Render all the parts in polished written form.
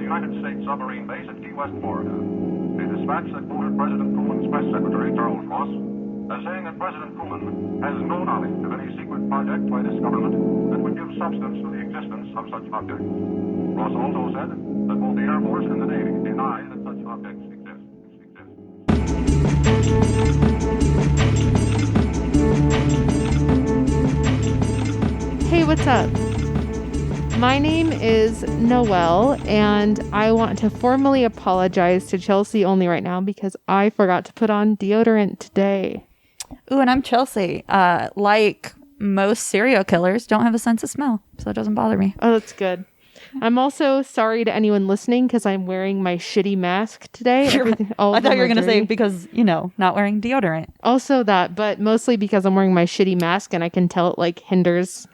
United States submarine base at Key West, Florida. A dispatch that quoted President Truman's press secretary, Charles Ross, as saying that President Truman has no knowledge of any secret project by this government that would give substance to the existence of such objects. Ross also said that both the Air Force and the Navy deny that such objects exist. Hey, what's up? My name is Noelle, and I want to formally apologize to Chelsea only right now because I forgot to put on deodorant today. Ooh, and I'm Chelsea. Like most serial killers, don't have a sense of smell, so it doesn't bother me. Oh, that's good. I'm also sorry to anyone listening because I'm wearing my shitty mask today. I thought you were going to say because, not wearing deodorant. Also that, but mostly because I'm wearing my shitty mask and I can tell it hinders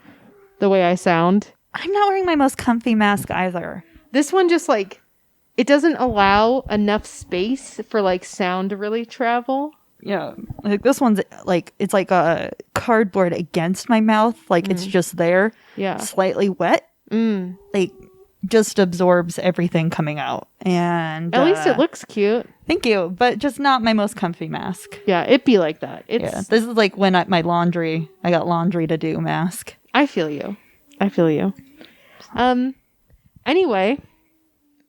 the way I sound. I'm not wearing my most comfy mask either. This one just it doesn't allow enough space for sound to really travel. Yeah. This one's it's like a cardboard against my mouth. It's just there. Yeah. Slightly wet. Just absorbs everything coming out. And at least it looks cute. Thank you. But just not my most comfy mask. Yeah, it'd be like that. This is when I got laundry to do mask. I feel you. Anyway,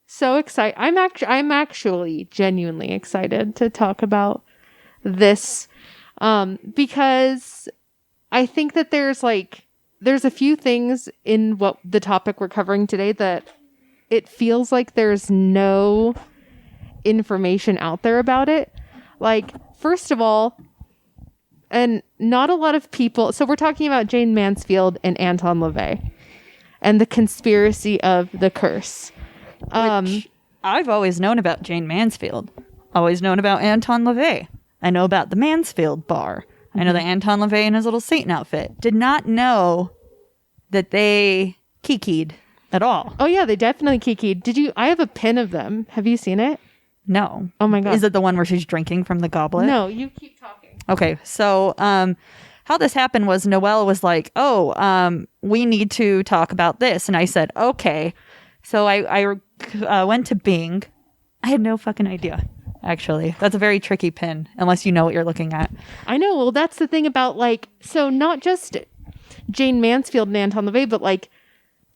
so excited. I'm actually genuinely excited to talk about this because I think that there's a few things in what the topic we're covering today that it feels like there's no information out there about it. First of all, and not a lot of people. So we're talking about Jayne Mansfield and Anton LaVey and the conspiracy of the curse. Which I've always known about Jayne Mansfield. Always known about Anton LaVey. I know about the Mansfield bar. I know that Anton LaVey in his little Satan outfit. Did not know that they kikied at all. Oh yeah, they definitely kikied. I have a pin of them. Have you seen it? No. Oh my God. Is it the one where she's drinking from the goblet? No, you keep talking. Okay, so how this happened was Noelle was like, we need to talk about this. And I said, okay. So I went to Bing. I had no fucking idea, actually. That's a very tricky pin, unless you know what you're looking at. I know. Well, that's the thing about so not just Jayne Mansfield and Anton LaVey, but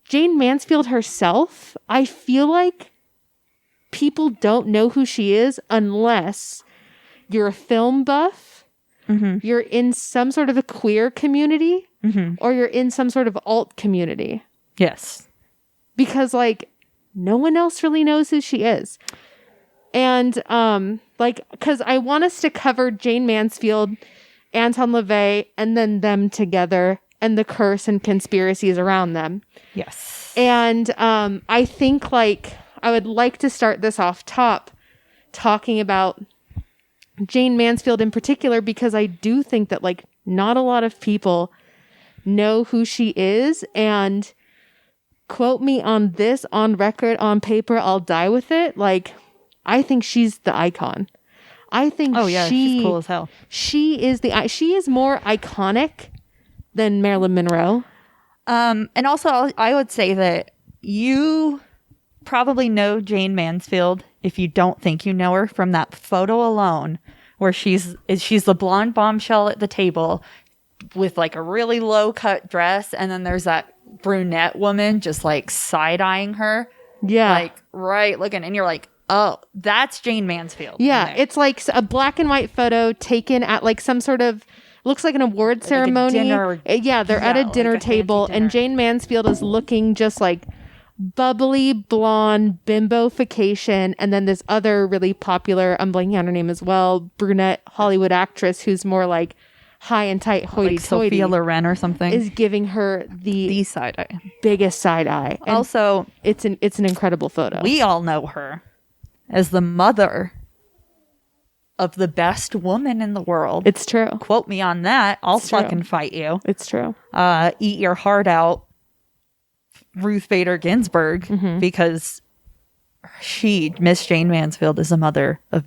Jayne Mansfield herself, I feel like people don't know who she is unless you're a film buff. Mm-hmm. You're in some sort of a queer community, or you're in some sort of alt community. Yes. Because, no one else really knows who she is. And, because I want us to cover Jayne Mansfield, Anton LaVey, and then them together, and the curse and conspiracies around them. Yes. And I think, I would like to start this off top, talking about Jayne Mansfield in particular, because I do think that not a lot of people know who she is, and quote me on this, on record, on paper, I'll die with it. I think she's the icon. I think she's cool as hell. She is more iconic than Marilyn Monroe. And also I would say that you probably know Jayne Mansfield if you don't think you know her from that photo alone, where she's the blonde bombshell at the table with a really low cut dress, and then there's that brunette woman just side eyeing her. Yeah. Right looking, and you're like, oh, that's Jayne Mansfield. Yeah, it's a black and white photo taken at some sort of, looks like an award ceremony. They're at a dinner table, and Jayne Mansfield is looking just bubbly blonde bimbofication, and then this other really popular, I'm blanking on her name as well, brunette Hollywood actress who's more high and tight, hoity-toity, Sophia Loren or something, is giving her the side eye, biggest side eye. And also, it's an incredible photo. We all know her as the mother of the best woman in the world. It's true. Quote me on that. I'll fucking fight you. It's true. Eat your heart out, Ruth Bader Ginsburg, because Miss Jayne Mansfield, is the mother of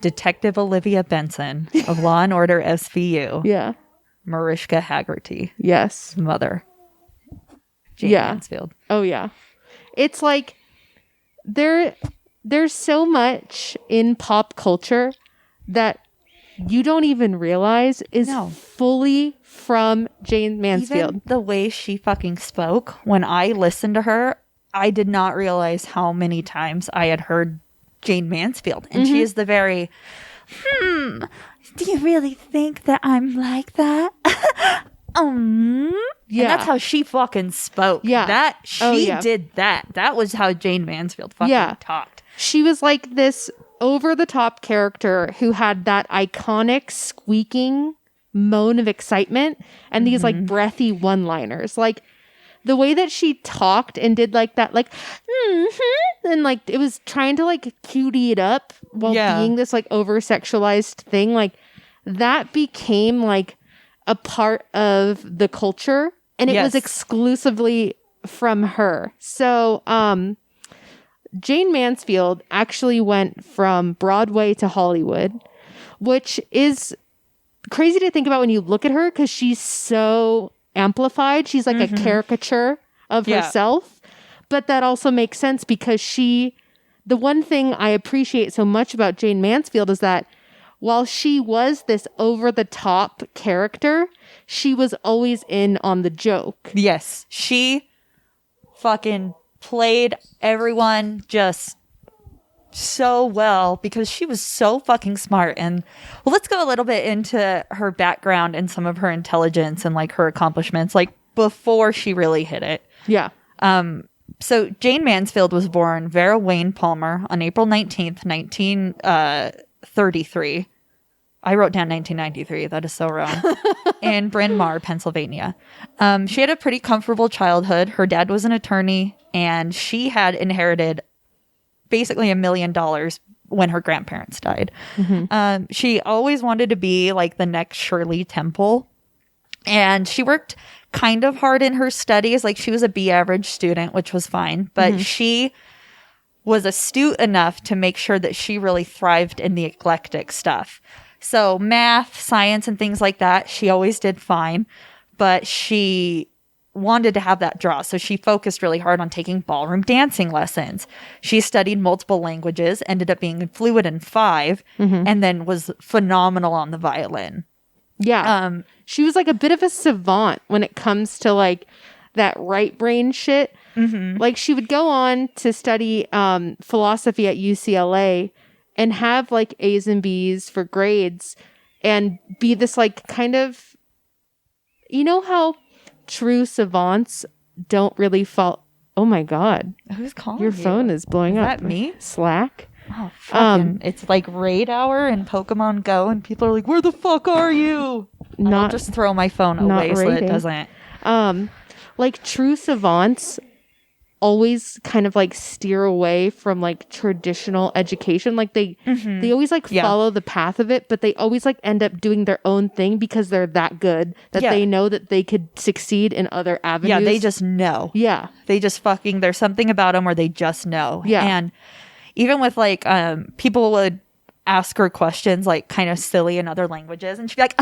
Detective Olivia Benson of Law and Order SVU. Yeah. Mariska Haggerty. Yes. Mother. Jayne Mansfield. Oh, yeah. It's there's so much in pop culture that you don't even realize is fully from Jayne Mansfield. Even the way she fucking spoke, when I listened to her, I did not realize how many times I had heard Jayne Mansfield. And she is the very, do you really think that I'm like that? Yeah. And that's how she fucking spoke. Yeah. She did that. That was how Jayne Mansfield fucking talked. She was like this over-the-top character who had that iconic squeaking moan of excitement and these like breathy one-liners. Like the way that she talked and did like that, like, and like it was trying to like cutie it up while being this like over-sexualized thing. Like that became like a part of the culture, and it was exclusively from her. So, Jayne Mansfield actually went from Broadway to Hollywood, which is crazy to think about when you look at her because she's so amplified. She's like a caricature of herself, but that also makes sense because the one thing I appreciate so much about Jayne Mansfield is that while she was this over-the-top character, she was always in on the joke. Yes. She fucking played everyone just so well because she was so fucking smart. And well, let's go a little bit into her background and some of her intelligence and like her accomplishments, like before she really hit it. Yeah. So Jayne Mansfield was born Vera Wayne Palmer on April 19th, 1933. I wrote down 1993. That is so wrong. In Bryn Mawr, Pennsylvania. She had a pretty comfortable childhood. Her dad was an attorney, and she had inherited basically $1 million when her grandparents died. She always wanted to be like the next Shirley Temple, and she worked kind of hard in her studies. Like she was a B average student, which was fine, but she was astute enough to make sure that she really thrived in the eclectic stuff. So math, science, and things like that, she always did fine, but she wanted to have that draw. So she focused really hard on taking ballroom dancing lessons. She studied multiple languages, ended up being fluent in 5, and then was phenomenal on the violin. Yeah. She was like a bit of a savant when it comes to like that right brain shit. Like she would go on to study philosophy at UCLA and have like A's and B's for grades and be this like kind of, you know how true savants don't really fall. Oh my God. Who's calling Your you? phone is blowing up. Is that me? Slack. Oh, fucking. It's like raid hour in Pokemon Go and people are like, where the fuck are you? I'll just throw my phone away so it doesn't. Like true savants always kind of like steer away from like traditional education. Like they always like follow the path of it, but they always like end up doing their own thing because they're that good that they know that they could succeed in other avenues. Yeah, they just know. Yeah. They just fucking, there's something about them where they just know. Yeah. And even with like, people would ask her questions like kind of silly in other languages and she'd be like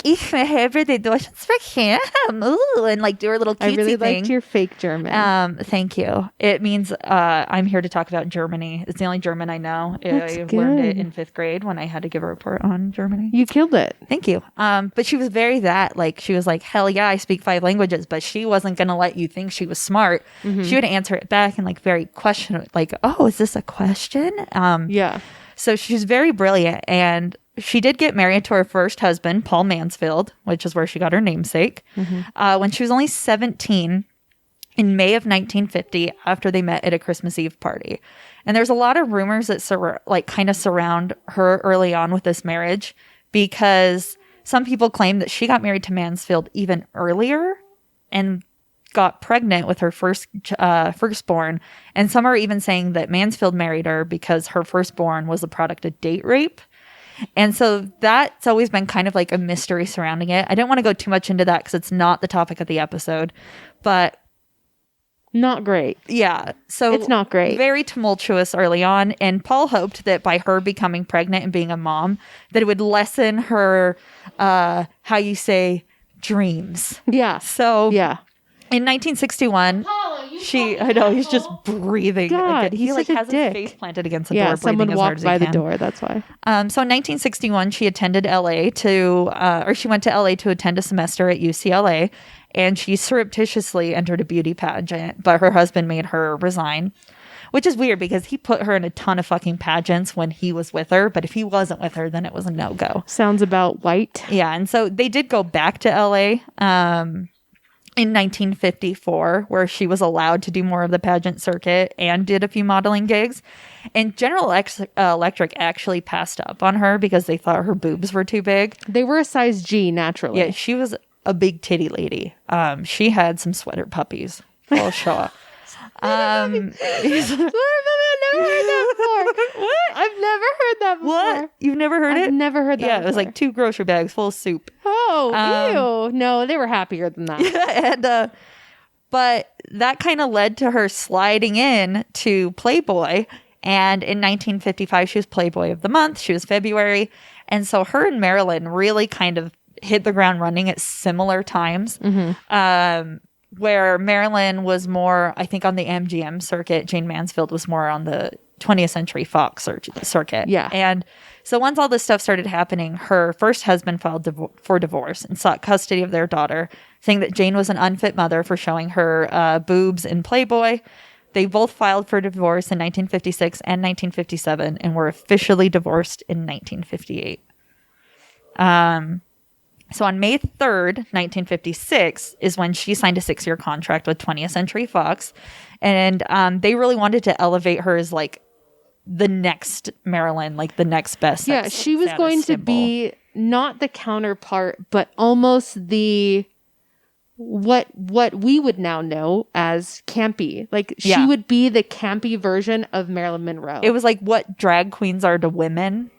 ich habe die Deutschen sprechen, and like do her little cutesy I really thing. liked your fake German. Thank you. It means I'm here to talk about Germany. It's the only German I know. That's I good. learned it in 5th grade when I had to give a report on Germany. You killed it. Thank you. But she was very like she was like, hell yeah, I speak 5 languages, but she wasn't gonna let you think she was smart. She would answer it back and like very question, like, oh, is this a question? Yeah. So she's very brilliant, and she did get married to her first husband, Paul Mansfield, which is where she got her namesake, when she was only 17 in May of 1950 after they met at a Christmas Eve party. And there's a lot of rumors that kind of surround her early on with this marriage because some people claim that she got married to Mansfield even earlier and got pregnant with her firstborn, and some are even saying that Mansfield married her because her firstborn was a product of date rape. And so that's always been kind of like a mystery surrounding it. I didn't want to go too much into that because it's not the topic of the episode, but not great. Yeah, so it's not great. Very tumultuous early on, and Paul hoped that by her becoming pregnant and being a mom that it would lessen her dreams. Yeah. So yeah. In 1961, Apollo, I know, he's just breathing. God, he he's like such a has dick. his face planted against the Yeah, door, someone breathing as hard walked as by he the can. door. That's why. So in 1961, she attended LA she went to LA to attend a semester at UCLA, and she surreptitiously entered a beauty pageant, but her husband made her resign, which is weird because he put her in a ton of fucking pageants when he was with her, but if he wasn't with her, then it was a no-go. Sounds about white. Yeah, and so they did go back to LA in 1954, where she was allowed to do more of the pageant circuit and did a few modeling gigs. And General Electric actually passed up on her because they thought her boobs were too big. They were a size G naturally. Yeah, she was a big titty lady. She had some sweater puppies. I'll show up. I've never heard that before. What? I've never heard that before. What? You've never heard it? I've never heard that Yeah, it was before. like 2 grocery bags full of soup. Oh, ew. No, they were happier than that. And but that kind of led to her sliding in to Playboy. And in 1955, she was Playboy of the Month. She was February. And so her and Marilyn really kind of hit the ground running at similar times. Where Marilyn was more, I think, on the MGM circuit. Jayne Mansfield was more on the 20th Century Fox circuit. Yeah. And so once all this stuff started happening, her first husband filed for divorce and sought custody of their daughter, saying that Jayne was an unfit mother for showing her boobs in Playboy. They both filed for divorce in 1956 and 1957 and were officially divorced in 1958. So on May 3rd, 1956 is when she signed a 6-year contract with 20th Century Fox. And they really wanted to elevate her as like the next Marilyn, like the next best. Yeah, she was going to be not the counterpart, but almost the what we would now know as campy. Like she would be the campy version of Marilyn Monroe. It was like what drag queens are to women,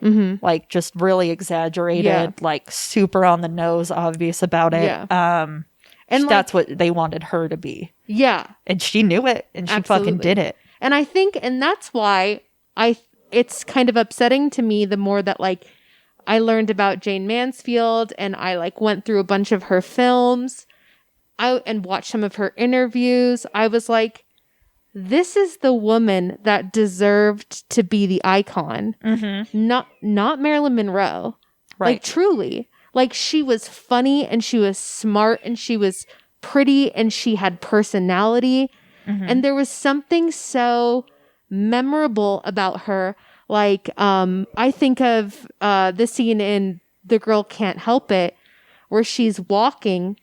like just really exaggerated, like super on the nose, obvious about it. Yeah. And that's what they wanted her to be. Yeah. And she knew it, and she fucking did it. And I think, and that's why it's kind of upsetting to me the more that like I learned about Jayne Mansfield and I like went through a bunch of her films and watched some of her interviews. I was like, this is the woman that deserved to be the icon. Not Marilyn Monroe. Right. Like truly. Like she was funny and she was smart and she was pretty and she had personality. And there was something so memorable about her. Like, I think of the scene in The Girl Can't Help It where she's walking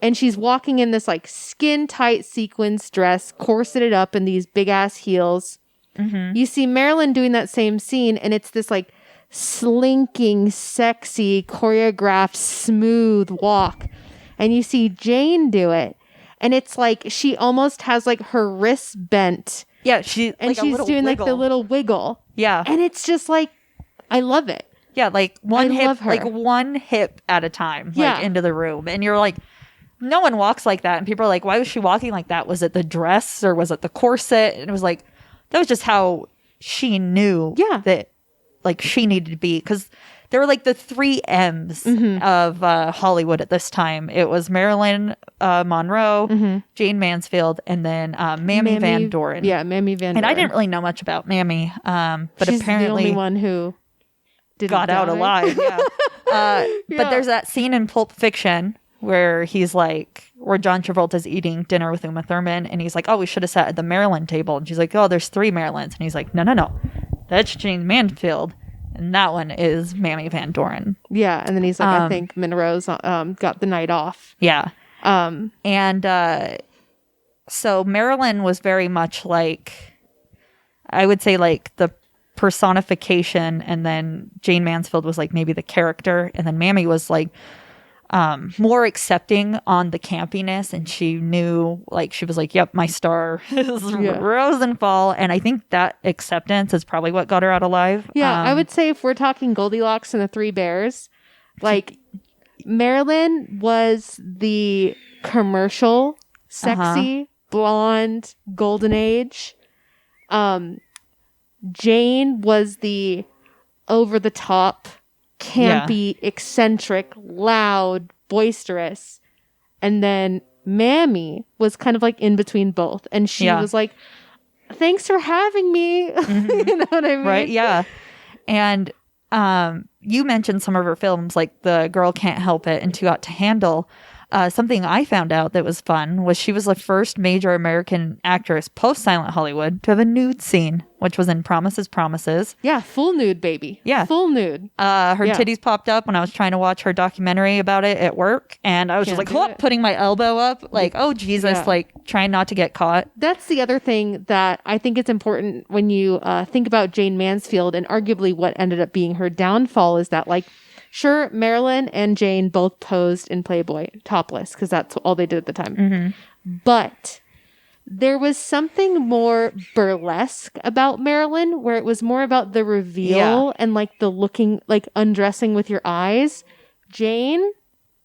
and she's walking in this like skin tight sequins dress, corseted up in these big ass heels. You see Marilyn doing that same scene and it's this like slinking, sexy, choreographed, smooth walk. And you see Jayne do it. And it's like she almost has like her wrists bent. Yeah, and like she's doing like the little wiggle. Yeah. And it's just like, I love it. Yeah, like one love hip, her. like one hip at a time, Yeah. like into the room. And you're like, no one walks like that. And people are like, why was she walking like that? Was it the dress or was it the corset? And it was like, that was just how she knew that like she needed to be. Because there were like the 3 M's of Hollywood at this time. It was Marilyn Monroe, Jayne Mansfield, and then Mammy Van Doren. Yeah, Mammy Van Doren. And I didn't really know much about Mammy, but She's apparently the only one who got out alive. Yeah. But there's that scene in Pulp Fiction where he's like, where John Travolta's eating dinner with Uma Thurman, and he's like, oh, we should have sat at the Marilyn table. And she's like, oh, there's 3 Marilyns. And he's like, no. That's Jayne Mansfield. And that one is Mammy Van Doren. Yeah. And then he's like, I think Monroe's got the night off. Yeah. So Marilyn was very much like, I would say like the personification, and then Jayne Mansfield was like maybe the character, and then Mammy was like more accepting on the campiness, and she knew, like, she was like, yep, my star is Rosenthal. And I think that acceptance is probably what got her out alive. Yeah, I would say if we're talking Goldilocks and the 3 Bears, like Marilyn was the commercial, sexy, blonde, golden age. Jayne was the over the top, campy, eccentric, loud, boisterous. And then Mammy was kind of like in between both. And she was like, thanks for having me. You know what I mean? Right. Yeah. And you mentioned some of her films, like The Girl Can't Help It and Too Hot to Handle. Something I found out that was fun was she was the first major American actress post-Silent Hollywood to have a nude scene, which was in Promises, Promises. Yeah, full nude, baby. Yeah. Full nude. Her titties popped up when I was trying to watch her documentary about it at work. And I was just like, putting my elbow up, like, oh, Jesus, like trying not to get caught. That's the other thing that I think it's important when you think about Jayne Mansfield, and arguably what ended up being her downfall is that, like, sure, Marilyn and Jayne both posed in Playboy topless because that's all they did at the time. But there was something more burlesque about Marilyn, where it was more about the reveal and like the looking, like undressing with your eyes. Jayne,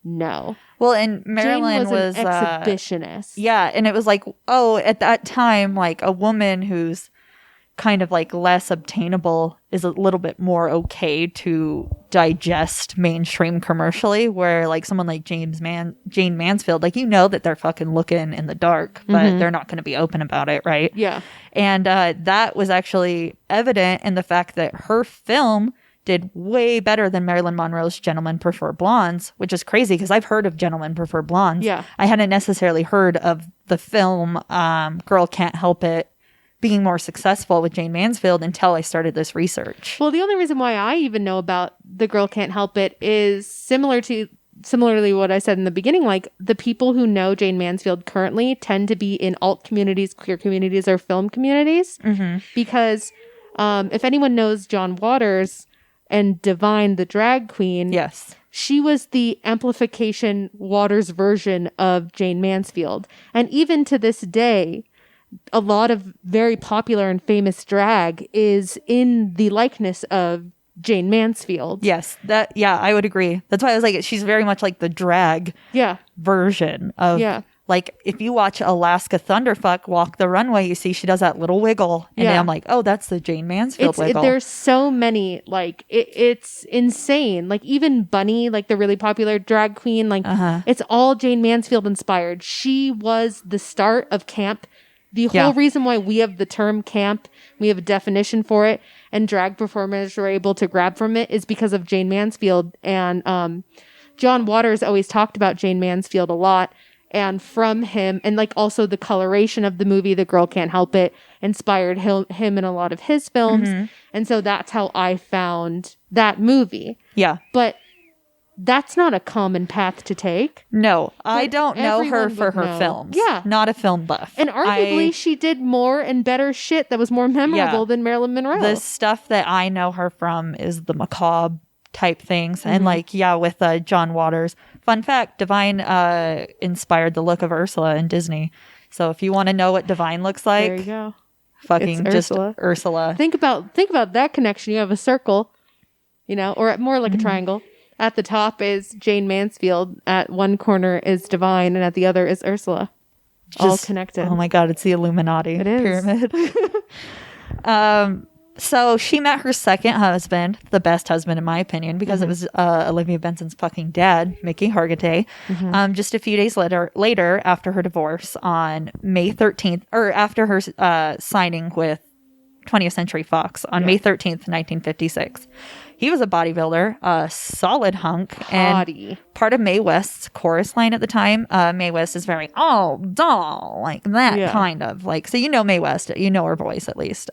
no. Well, and Marilyn Jayne was an exhibitionist. Yeah, and it was like, oh, at that time, like a woman who's kind of like less obtainable is a little bit more okay to digest mainstream commercially, where like someone like Jayne Mansfield, like, you know that they're fucking looking in the dark, but they're not going to be open about it, right? Yeah. And that was actually evident in the fact that her film did way better than Marilyn Monroe's Gentlemen Prefer Blondes, which is crazy because I've heard of Gentlemen Prefer Blondes. Yeah. I hadn't necessarily heard of the film Girl Can't Help It being more successful with Jayne Mansfield until I started this research. Well, the only reason why I even know about The Girl Can't Help It is similarly what I said in the beginning. Like, the people who know Jayne Mansfield currently tend to be in alt communities, queer communities, or film communities. Because if anyone knows John Waters and Divine, the drag queen, Yes. she was the amplification Waters version of Jayne Mansfield. And even to this day, a lot of very popular and famous drag is in the likeness of Jayne Mansfield. Yes, I would agree. That's why I was like, she's very much like the drag version of, like, if you watch Alaska Thunderfuck Walk the Runway, you see she does that little wiggle. And then I'm like, oh, that's the Jayne Mansfield wiggle. There's so many, like, it's insane. Like, even Bunny, like the really popular drag queen, like, it's all Jayne Mansfield inspired. She was the start of camp. The whole reason why we have the term camp, we have a definition for it, and drag performers were able to grab from it is because of Jayne Mansfield. And John Waters always talked about Jayne Mansfield a lot. And from him, and like also the coloration of the movie The Girl Can't Help It inspired him in a lot of his films. And so that's how I found that movie. Yeah. But that's not a common path to take. No, I don't know her for her know. films. Yeah. Not a film buff. And arguably she did more and better shit that was more memorable than Marilyn Monroe. The stuff that I know her from is the macabre type things. And like, with John Waters. Fun fact, Divine inspired the look of Ursula in Disney. So if you want to know what Divine looks like, there you go. Fucking It's just Ursula. Ursula. Think about that connection. You have a circle, or more like a triangle. At the top is Jayne Mansfield. At one corner is Divine, and at the other is Ursula. All connected. Oh my God, it's the Illuminati It is. pyramid. So she met her second husband, the best husband in my opinion, because it was Olivia Benson's fucking dad, Mickey Hargitay. Just a few days later, after her divorce on May 13th, or after her signing with 20th Century Fox on May 13th, 1956. He was a bodybuilder, a solid hunk, and part of Mae West's chorus line at the time. Mae West is very, oh, doll, like that kind of. Like, so you know Mae West, you know her voice at least.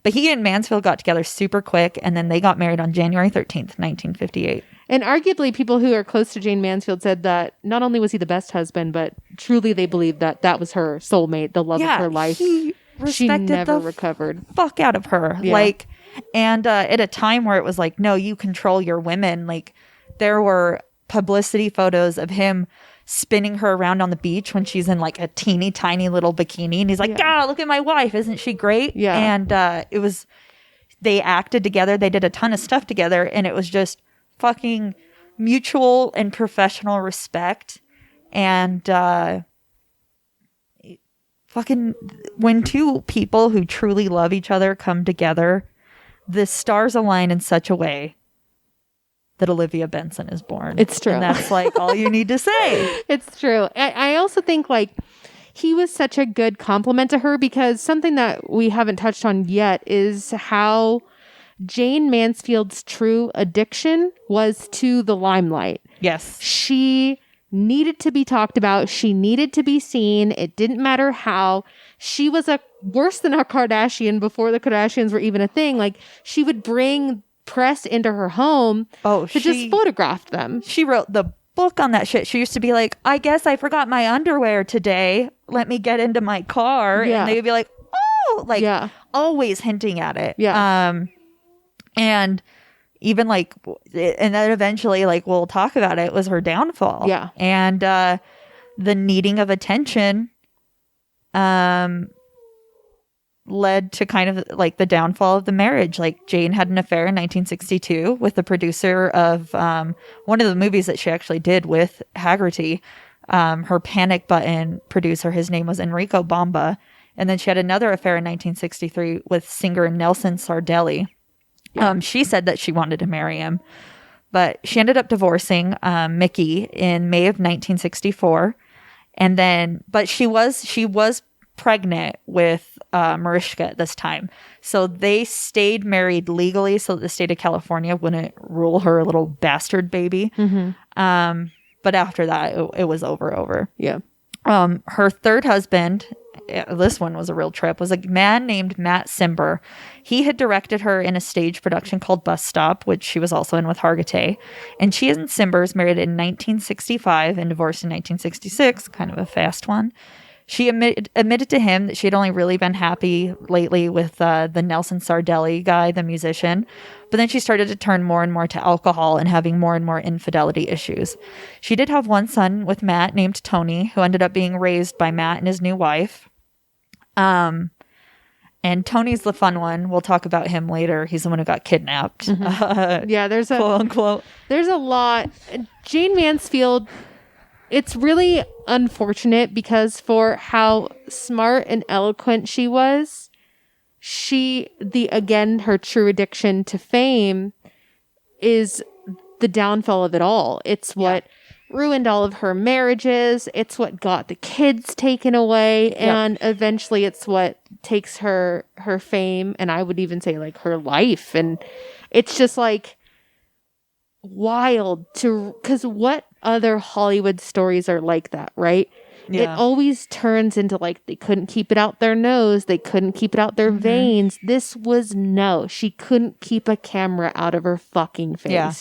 But he and Mansfield got together super quick, and then they got married on January 13th, 1958. And arguably, people who are close to Jayne Mansfield said that not only was he the best husband, but truly they believed that that was her soulmate, the love of her life. He respected she never the recovered. Fuck out of her. Yeah. Like, and at a time where it was like, no, you control your women. Like, there were publicity photos of him spinning her around on the beach when she's in like a teeny tiny little bikini, and he's like, God, look at my wife, isn't she great? Yeah. And it was, they acted together, they did a ton of stuff together, and it was just fucking mutual and professional respect. And fucking, when two people who truly love each other come together, the stars align in such a way that Olivia Benson is born. It's true. And that's like all you need to say. It's true. I also think like he was such a good compliment to her, because something that we haven't touched on yet is how Jayne Mansfield's true addiction was to the limelight. Yes. She needed to be talked about. She needed to be seen. It didn't matter how. She was worse than a Kardashian before the Kardashians were even a thing. Like, she would bring press into her home to just photograph them. She wrote the book on that shit. She used to be like, I guess I forgot my underwear today. Let me get into my car. Yeah. And they would be like, oh, like always hinting at it. Yeah. And even like, and then eventually, like, we'll talk about it, was her downfall. Yeah. And the needing of attention led to kind of like the downfall of the marriage. Like, Jayne had an affair in 1962 with the producer of one of the movies that she actually did with Haggerty. Her Panic Button producer, his name was Enrico Bomba. And then she had another affair in 1963 with singer Nelson Sardelli. She said that she wanted to marry him, but she ended up divorcing Mickey in May of 1964. And then, but she was pregnant with Mariska at this time. So they stayed married legally so that the state of California wouldn't rule her little bastard baby. Mm-hmm. But after that, it was over. Yeah. Her third husband, this one was a real trip, was a man named Matt Cimber. He had directed her in a stage production called Bus Stop, which she was also in with Hargitay. And she and Cimbers married in 1965 and divorced in 1966, kind of a fast one. She admitted to him that she had only really been happy lately with the Nelson Sardelli guy, the musician. But then she started to turn more and more to alcohol and having more and more infidelity issues. She did have one son with Matt named Tony, who ended up being raised by Matt and his new wife. And Tony's the fun one. We'll talk about him later. He's the one who got kidnapped. Mm-hmm. Yeah, there's quote unquote. There's a lot. Jayne Mansfield, it's really unfortunate because for how smart and eloquent she was, her true addiction to fame is the downfall of it all. It's what ruined all of her marriages. It's what got the kids taken away. And eventually it's what takes her fame. And I would even say like her life. And it's just like wild because what other Hollywood stories are like that, right? Yeah. It always turns into like they couldn't keep it out their nose. They couldn't keep it out their veins. This was she couldn't keep a camera out of her fucking face. Yeah.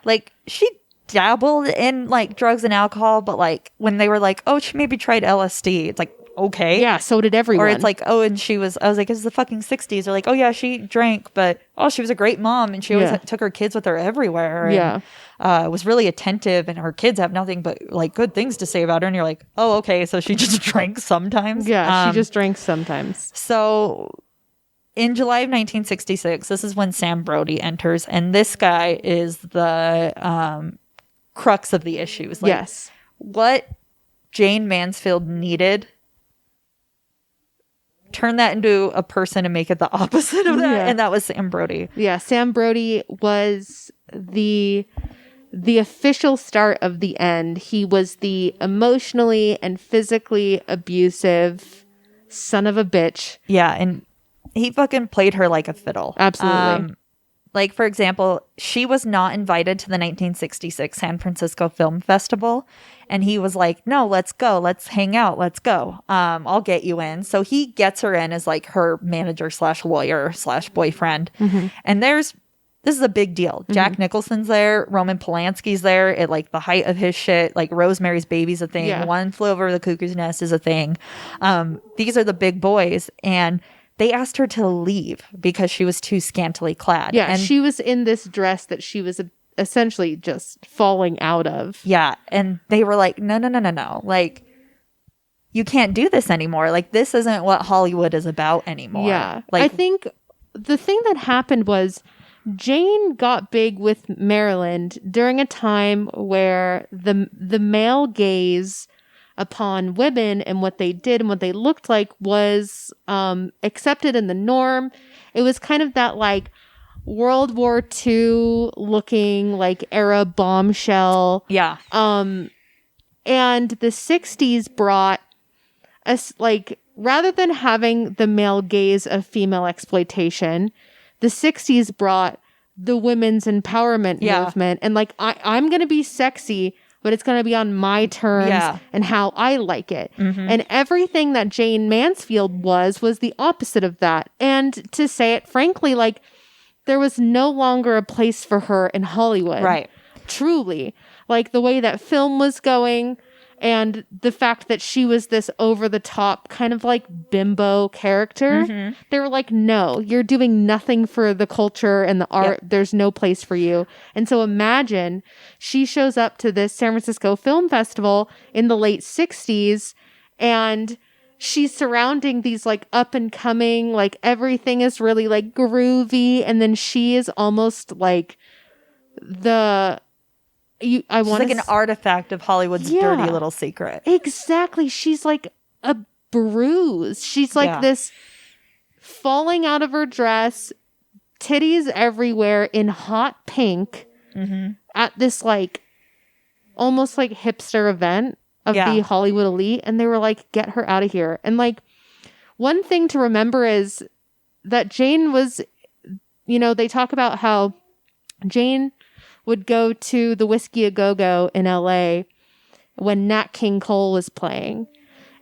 Like she dabbled in like drugs and alcohol, but like when they were like, oh, she maybe tried LSD, it's like, okay. Yeah, so did everyone. Or it's like, oh, and I was like, it's the fucking 60s. They're like, oh yeah, she drank, but oh, she was a great mom and she always took her kids with her everywhere. And, was really attentive, and her kids have nothing but like good things to say about her. And you're like, oh, okay, so she just drank sometimes. Yeah, she just drank sometimes. So in July of 1966, this is when Sam Brody enters, and this guy is the crux of the issues. Like, yes. What Jayne Mansfield needed, turn that into a person and make it the opposite of that. And that was Sam Brody. Yeah, Sam Brody was the official start of the end. He was the emotionally and physically abusive son of a bitch. Yeah, and he fucking played her like a fiddle. Absolutely. Like, for example, she was not invited to the 1966 San Francisco Film Festival. And he was like, no, let's go. Let's hang out. Let's go. I'll get you in. So he gets her in as like her manager / lawyer / boyfriend. Mm-hmm. And this is a big deal. Mm-hmm. Jack Nicholson's there. Roman Polanski's there at like the height of his shit. Like Rosemary's Baby's a thing. Yeah. One Flew Over the Cuckoo's Nest is a thing. These are the big boys. And they asked her to leave because she was too scantily clad. Yeah, and she was in this dress that she was essentially just falling out of. Yeah, and they were like, no. Like, you can't do this anymore. Like, this isn't what Hollywood is about anymore. Yeah, like, I think the thing that happened was Jayne got big with Maryland during a time where the male gaze upon women and what they did and what they looked like was accepted in the norm. It was kind of that like World War II looking like era bombshell. Yeah. And the 60s brought us, like, rather than having the male gaze of female exploitation, the 60s brought the women's empowerment movement. And, like, I'm going to be sexy, but it's going to be on my terms and how I like it. And everything that Jayne Mansfield was the opposite of that. And to say it frankly, like, there was no longer a place for her in Hollywood. Right. Truly. Like, the way that film was going and the fact that she was this over-the-top kind of, like, bimbo character. They were like, no, you're doing nothing for the culture and the art. There's no place for you. And so imagine she shows up to this San Francisco Film Festival in the late 60s and she's surrounding these, like, up and coming, like, everything is really, like, groovy. And then she is almost like she's like an artifact of Hollywood's dirty little secret. Exactly. She's like a bruise. She's like this falling out of her dress, titties everywhere in hot pink at this, like, almost like hipster event of the Hollywood elite. And they were like, get her out of here. And, like, one thing to remember is that Jayne was, you know, they talk about how Jayne would go to the Whiskey A Go-Go in LA when Nat King Cole was playing.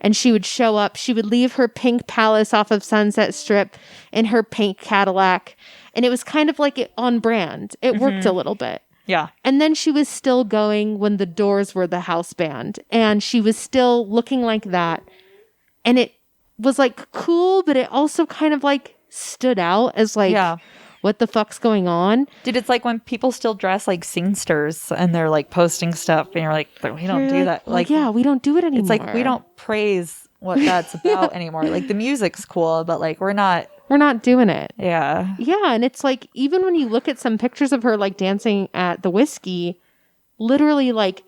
And she would show up. She would leave her pink palace off of Sunset Strip in her pink Cadillac. And it was kind of like on brand. It worked a little bit. Yeah. And then she was still going when the Doors were the house band. And she was still looking like that. And it was, like, cool, but it also kind of, like, stood out as, like, what the fuck's going on? Dude, it's like when people still dress like singsters and they're, like, posting stuff and you're like, we don't do that. Like, yeah, we don't do it anymore. It's like, we don't praise what that's about anymore. Like, the music's cool, but, like, we're not doing it. Yeah. Yeah. And it's like, even when you look at some pictures of her, like, dancing at the Whiskey, literally, like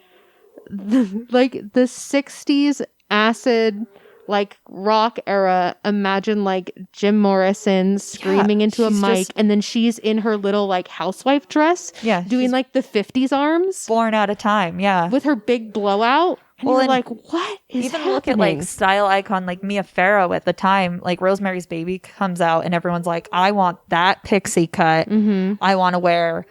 the 60s acid, like, rock era, imagine, like, Jim Morrison screaming into a mic, and then she's in her little, like, housewife dress, doing, like, the 50s arms. Born out of time, with her big blowout. And you're like, what is even happening? Look at, like, style icon, like, Mia Farrow at the time, like, Rosemary's Baby comes out, and everyone's like, I want that pixie cut. I want to wear,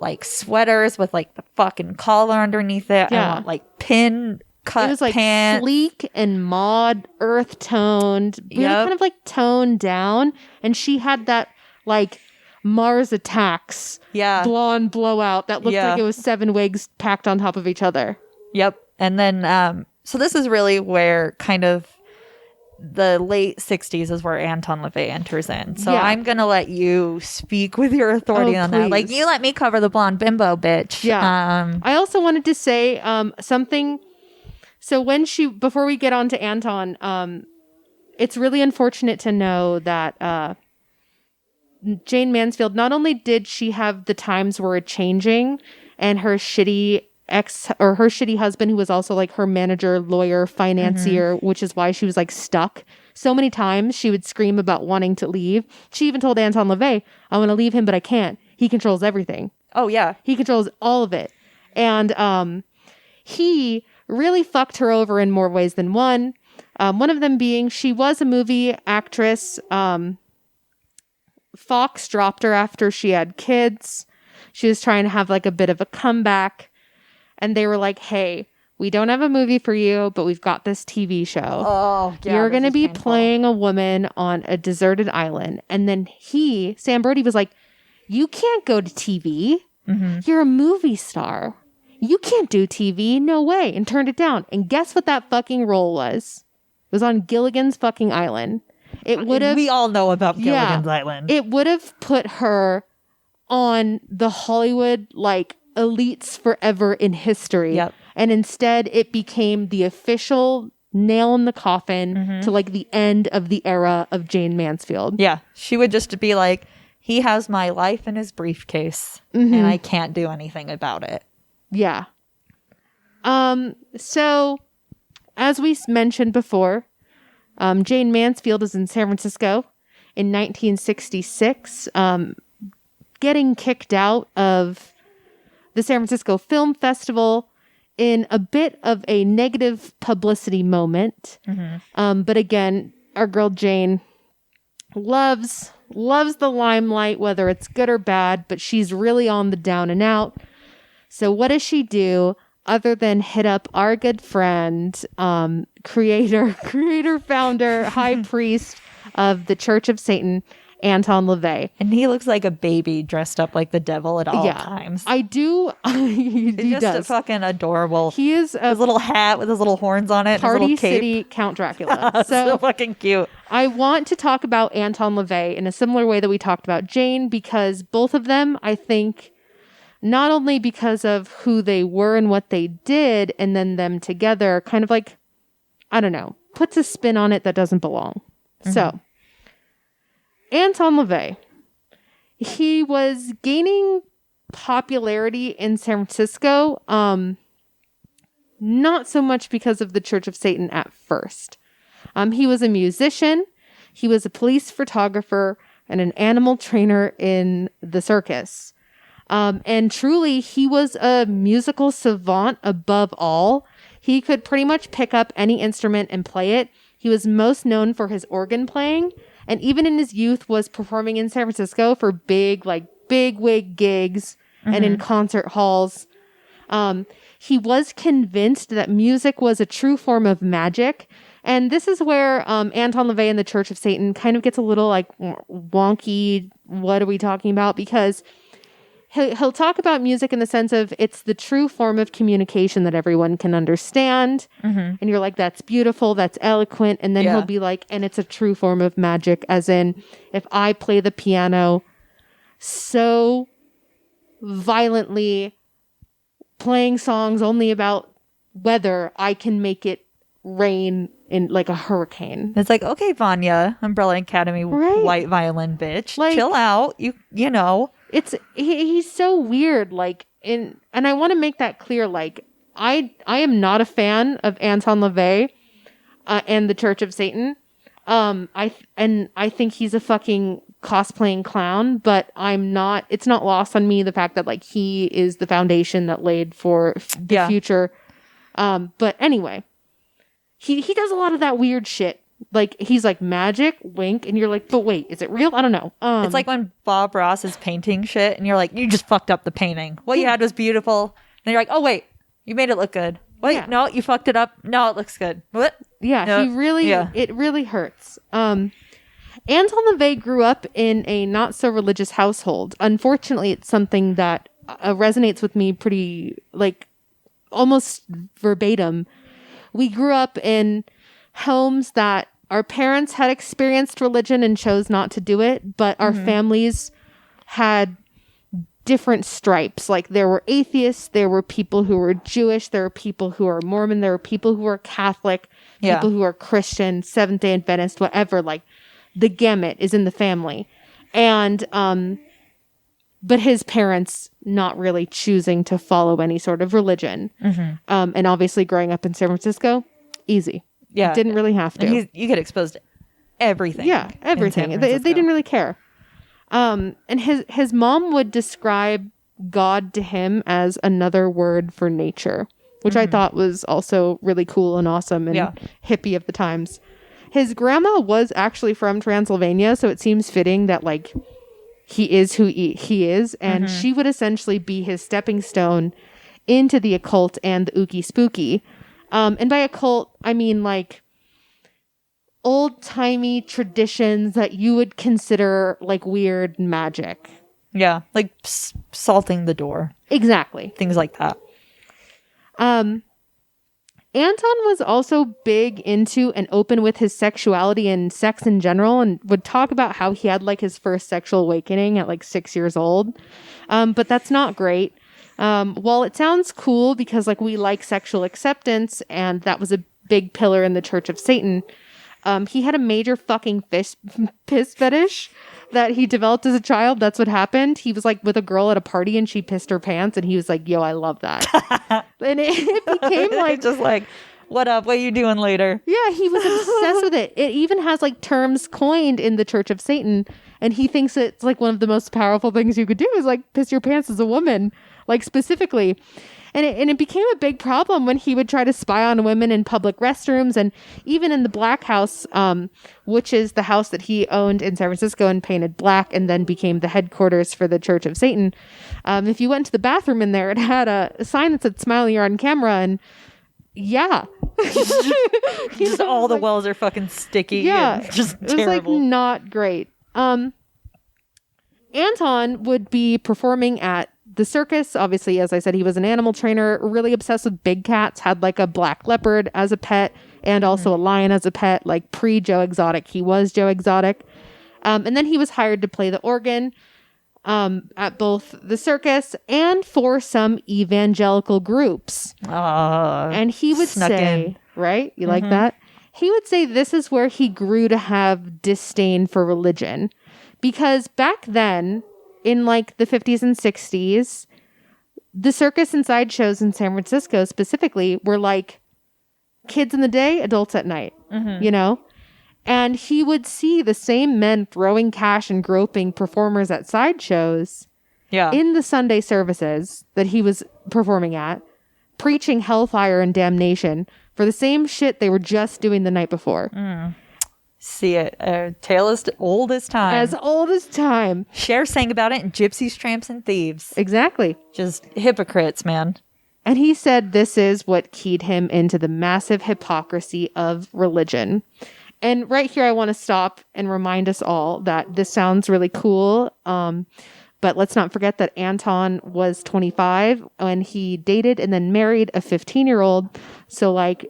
like, sweaters with, like, the fucking collar underneath it. I want, like, pin cut it was like pants. Sleek and mod, earth toned, really kind of like toned down. And she had that, like, Mars Attacks blonde blowout that looked like it was 7 wigs packed on top of each other. Yep. And then so this is really where kind of the late 60s is where Anton LaVey enters in. So I'm gonna let you speak with your authority on that. Like, you let me cover the blonde bimbo, bitch. I also wanted to say something. So before we get on to Anton, it's really unfortunate to know that Jayne Mansfield, not only did she have the times were changing and her shitty husband, who was also, like, her manager, lawyer, financier, which is why she was, like, stuck. So many times she would scream about wanting to leave. She even told Anton LaVey, I want to leave him, but I can't. He controls everything. Oh, yeah. He controls all of it. And he really fucked her over in more ways than one. One of them being she was a movie actress. Fox dropped her after she had kids. She was trying to have, like, a bit of a comeback. And they were like, hey, we don't have a movie for you, but we've got this TV show. Oh, yeah. You're going to be playing a woman on a deserted island. And then Sam Brody was like, you can't go to TV. You're a movie star. You can't do TV. No way. And turned it down. And guess what that fucking role was? It was on Gilligan's fucking Island. It would have. We all know about Gilligan's Island. It would have put her on the Hollywood, like, elites forever in history. Yep. And instead, it became the official nail in the coffin to, like, the end of the era of Jayne Mansfield. Yeah. She would just be like, he has my life in his briefcase, and I can't do anything about it. Yeah. So, as we mentioned before, Jayne Mansfield is in San Francisco in 1966. getting kicked out of the San Francisco Film Festival in a bit of a negative publicity moment. But again, our girl Jayne loves the limelight, whether it's good or bad, but she's really on the down and out. So what does she do other than hit up our good friend, creator, founder, high priest of the Church of Satan, Anton LaVey? And he looks like a baby dressed up like the devil at all times. I do. he He's just fucking adorable. He is a his little hat with his little horns on it. Party his little cape. City Count Dracula. So fucking cute. I want to talk about Anton LaVey in a similar way that we talked about Jayne, because both of them, I think, not only because of who they were and what they did, and then them together, kind of like, I don't know, puts a spin on it that doesn't belong. So, Anton LaVey, he was gaining popularity in San Francisco, not so much because of the Church of Satan at first. He was a musician, he was a police photographer, and an animal trainer in the circus. And truly, he was a musical savant above all. He could pretty much pick up any instrument and play it. He was most known for his organ playing, and even in his youth was performing in San Francisco for big wig gigs and in concert halls. He was convinced that music was a true form of magic. And this is where Anton LaVey and the Church of Satan kind of gets a little like wonky. What are we talking about? Because he'll talk about music in the sense of it's the true form of communication that everyone can understand. And you're like, that's beautiful, that's eloquent. And then he'll be like, and it's a true form of magic, as in, if I play the piano so violently, playing songs only about weather, I can make it rain in like a hurricane. It's like, okay, Vanya, Umbrella Academy, white violin bitch, like, chill out. You know. He's so weird, like, and I want to make that clear, like, I am not a fan of Anton LaVey and the Church of Satan. I think he's a fucking cosplaying clown, but it's not lost on me the fact that, like, he is the foundation that laid for the future. But anyway, he does a lot of that weird shit. Like, he's like, magic, wink, and you're like, but wait, is it real? I don't know. It's like when Bob Ross is painting shit, and you're like, you just fucked up the painting. What you had was beautiful. And you're like, oh, wait, you made it look good. Wait, no, you fucked it up. No, it looks good. What? Yeah, no, it really hurts. Anton LaVey grew up in a not-so-religious household. Unfortunately, it's something that resonates with me pretty, like, almost verbatim. We grew up in homes that our parents had experienced religion and chose not to do it, but our families had different stripes. Like, there were atheists, there were people who were Jewish, there were people who are Mormon, there were people who are Catholic, people who are Christian, Seventh-day Adventist, whatever. Like, the gamut is in the family. And but his parents not really choosing to follow any sort of religion. And obviously growing up in San Francisco, easy. Yeah. Didn't really have to. And you get exposed to everything. Yeah, everything. They didn't really care. And his mom would describe God to him as another word for nature, which I thought was also really cool and awesome and hippie of the times. His grandma was actually from Transylvania, so it seems fitting that, like, he is who he is, and she would essentially be his stepping stone into the occult and the ooky spooky. And by occult, I mean, like, old-timey traditions that you would consider, like, weird magic. Yeah, like salting the door. Exactly. Things like that. Anton was also big into and open with his sexuality and sex in general, and would talk about how he had, like, his first sexual awakening at, like, 6 years old. But that's not great. While it sounds cool because, like, we like sexual acceptance, and that was a big pillar in the Church of Satan, he had a major fucking piss fetish that he developed as a child. That's what happened. He was, like, with a girl at a party and she pissed her pants, and he was like, yo, I love that. And it became like just like, What up? What you doing later? Yeah, he was obsessed with it. It even has like terms coined in the Church of Satan, and he thinks it's like one of the most powerful things you could do is like piss your pants as a woman, like specifically. And it became a big problem when he would try to spy on women in public restrooms, and even in the Black House, which is the house that he owned in San Francisco and painted black and then became the headquarters for the Church of Satan. If you went to the bathroom in there, it had a sign that said "Smile, you're on camera," and yeah. Just all the wells are fucking sticky. Yeah. And just it was terrible. like not great. Anton would be performing at the circus. Obviously, as I said, he was an animal trainer, really obsessed with big cats, had like a black leopard as a pet and also a lion as a pet, like pre-Joe Exotic. He was Joe Exotic. And then he was hired to play the organ at both the circus and for some evangelical groups. And he would say, right? You like that? He would say this is where he grew to have disdain for religion. Because back then, in like the 50s and 60s, the circus and sideshows in San Francisco specifically were like kids in the day, adults at night, you know? And he would see the same men throwing cash and groping performers at sideshows in the Sunday services that he was performing at, preaching hellfire and damnation for the same shit they were just doing the night before. See it. Tale as old as time. As old as time. Cher sang about it in Gypsies, Tramps, and Thieves. Exactly. Just hypocrites, man. And he said this is what keyed him into the massive hypocrisy of religion. And right here, I want to stop and remind us all that this sounds really cool. But let's not forget that Anton was 25 when he dated and then married a 15-year-old. So like,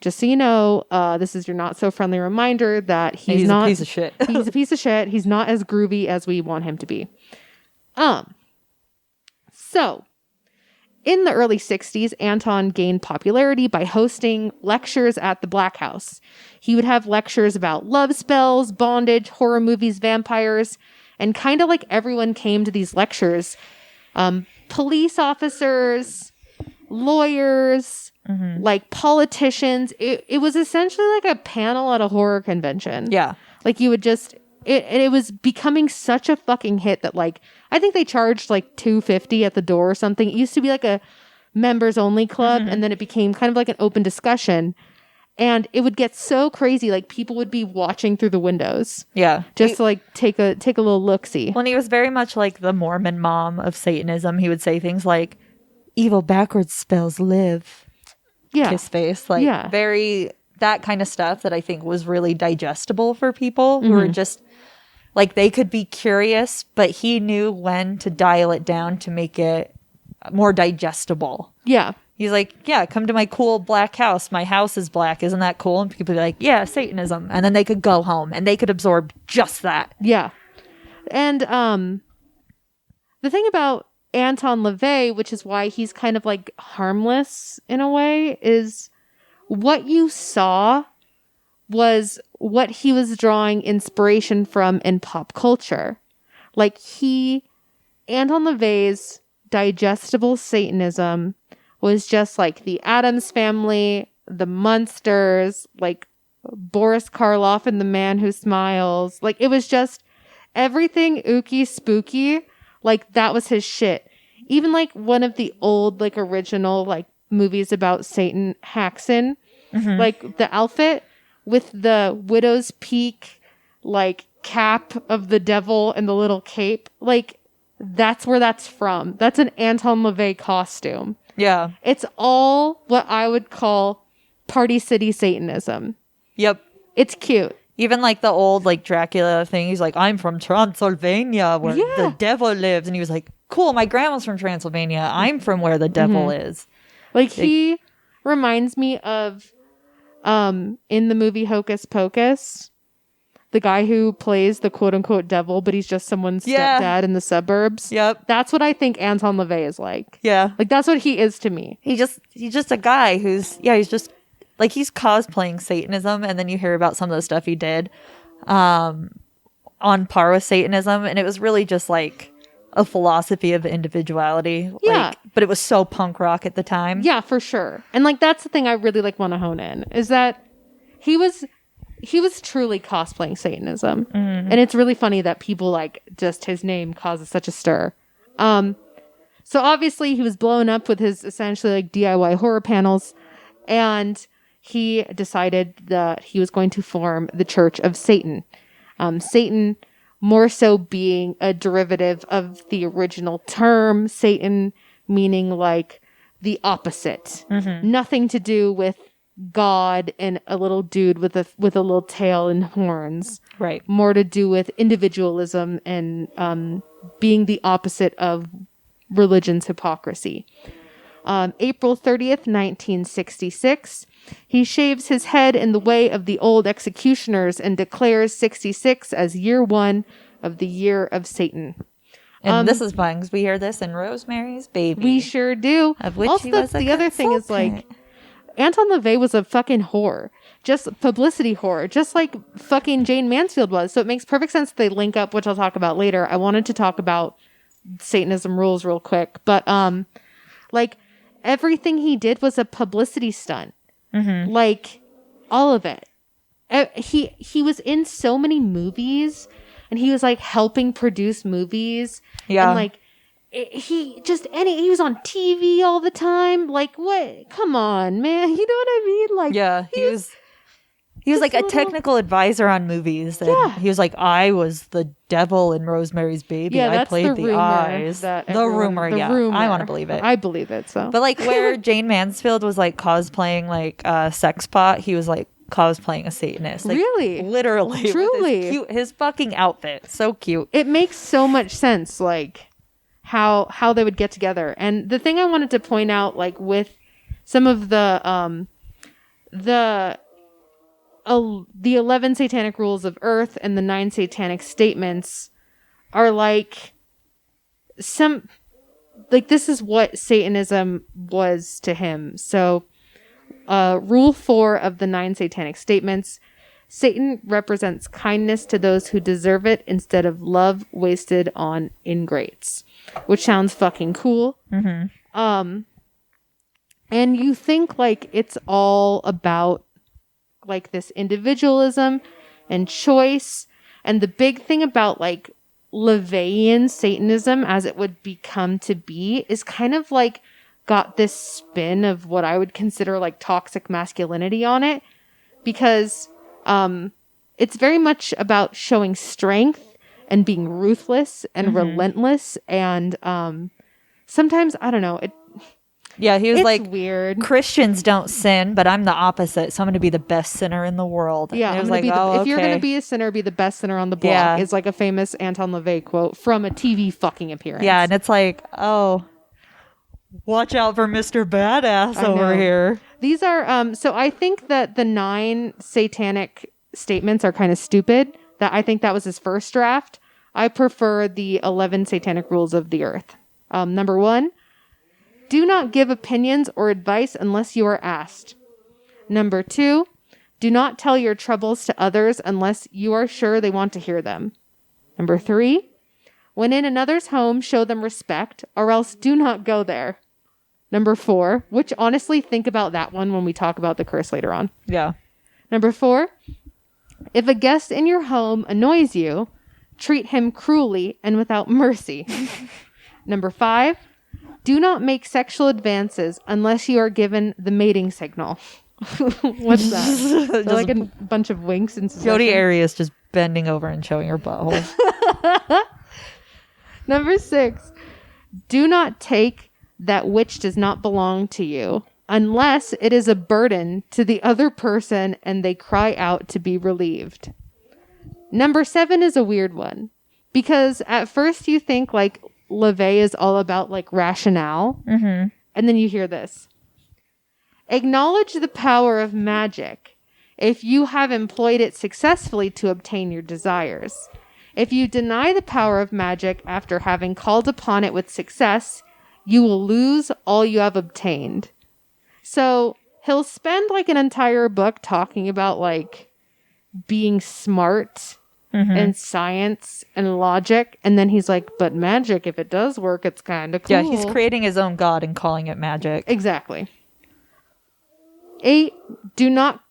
just so you know, this is your not so friendly reminder that he's not a piece of shit. He's a piece of shit. He's not as groovy as we want him to be. So in the early 60s, Anton gained popularity by hosting lectures at the Black House. He would have lectures about love spells, bondage, horror movies, vampires, and kind of like everyone came to these lectures. Police officers, lawyers, like politicians. It was essentially like a panel at a horror convention. Yeah. Like you would just, it was becoming such a fucking hit that like, I think they charged like $250 at the door or something. It used to be like a members only club and then it became kind of like an open discussion. And it would get so crazy, like people would be watching through the windows. Yeah. Just to like take a little look-see. When he was very much like the Mormon mom of Satanism, he would say things like, evil backwards spells live. Yeah. Kiss face. Like very, that kind of stuff that I think was really digestible for people who were just, like they could be curious, but he knew when to dial it down to make it more digestible. Yeah. He's like, yeah, come to my cool black house. My house is black. Isn't that cool? And people would be like, yeah, Satanism. And then they could go home and they could absorb just that. Yeah. And the thing about Anton LaVey, which is why he's kind of like harmless in a way, is what you saw was what he was drawing inspiration from in pop culture. Like Anton LaVey's digestible Satanism was just like the Addams Family, the Munsters, like Boris Karloff and the Man Who Smiles. Like it was just everything ooky spooky. Like that was his shit. Even like one of the old like original like movies about Satan, Haxon, like the outfit with the widow's peak like cap of the devil and the little cape. Like that's where that's from. That's an Anton LaVey costume. Yeah. It's all what I would call Party City Satanism. Yep. It's cute. Even like the old like Dracula thing. He's like, I'm from Transylvania where the devil lives. And he was like, cool, my grandma's from Transylvania. I'm from where the devil is. Like he reminds me of in the movie Hocus Pocus, the guy who plays the quote unquote devil, but he's just someone's stepdad in the suburbs. Yep. That's what I think Anton LaVey is like. Yeah. Like that's what he is to me. He's just a guy who's he's just like he's cosplaying Satanism, and then you hear about some of the stuff he did on par with Satanism, and it was really just like a philosophy of individuality. Yeah. But it was so punk rock at the time. Yeah, for sure. And like that's the thing I really like want to hone in is that he was truly cosplaying Satanism. And it's really funny that people like just his name causes such a stir. So obviously he was blown up with his essentially like DIY horror panels, and he decided that he was going to form the Church of Satan. Satan more so being a derivative of the original term Satan, meaning like the opposite. Nothing to do with God and a little dude with a little tail and horns. Right. More to do with individualism and being the opposite of religion's hypocrisy. April 30th, 1966, he shaves his head in the way of the old executioners and declares 66 as year one of the year of Satan. And this is fun because we hear this in Rosemary's Baby. We sure do. Of which also, he was the other thing is like, Anton LaVey was a fucking whore. Just publicity whore. Just like fucking Jayne Mansfield was. So it makes perfect sense that they link up, which I'll talk about later. I wanted to talk about Satanism rules real quick. But, like, everything he did was a publicity stunt. Like, all of it. He was in so many movies, and he was, like, helping produce movies. Yeah. And, like, he was on TV all the time. Like, what? Come on, man. You know what I mean? Like, yeah, he was like a technical advisor on movies. And he was like, I was the devil in Rosemary's Baby. Yeah, I played the eyes. The rumor. I want to believe it. I believe it. So, but like where Jayne Mansfield was like cosplaying like a sex bot, he was like cosplaying a Satanist. Like, really, literally, truly, with his fucking outfit, so cute. It makes so much sense, like how they would get together. And the thing I wanted to point out, like with some of the 11 satanic rules of earth and the 9 satanic statements are like this is what Satanism was to him. So rule 4 of the 9 satanic statements: Satan represents kindness to those who deserve it instead of love wasted on ingrates, which sounds fucking cool. And you think like it's all about like this individualism and choice. And the big thing about like LaVeyan Satanism as it would become to be is kind of like got this spin of what I would consider like toxic masculinity on it, because it's very much about showing strength and being ruthless and relentless. And sometimes, I don't know, yeah, he was it's like, weird. Christians don't sin, but I'm the opposite, so I'm going to be the best sinner in the world. Yeah, it was like, if you're going to be a sinner, be the best sinner on the block. Yeah. Is like a famous Anton LaVey quote from a TV fucking appearance. Yeah, and it's like, oh, watch out for Mr. Badass over here. These are, so I think that the 9 satanic statements are kind of stupid. That I think that was his first draft. I prefer the 11 satanic rules of the earth. Number 1. Do not give opinions or advice unless you are asked. Number 2, do not tell your troubles to others unless you are sure they want to hear them. Number 3, when in another's home, show them respect, or else do not go there. Number 4, which honestly, think about that one when we talk about the curse later on. Yeah. Number 4, if a guest in your home annoys you, treat him cruelly and without mercy. Number 5, do not make sexual advances unless you are given the mating signal. What's that? Like a bunch of winks and succession? Jody Arias just bending over and showing her butthole. Number 6, do not take that which does not belong to you unless it is a burden to the other person and they cry out to be relieved. Number 7 is a weird one, because at first you think like LaVey is all about like rationale. And then you hear this. Acknowledge the power of magic if you have employed it successfully to obtain your desires. If you deny the power of magic after having called upon it with success, you will lose all you have obtained. So he'll spend like an entire book talking about like being smart and science and logic. And then he's like, but magic, if it does work, it's kind of cool. Yeah, he's creating his own god and calling it magic. Exactly. 8, do not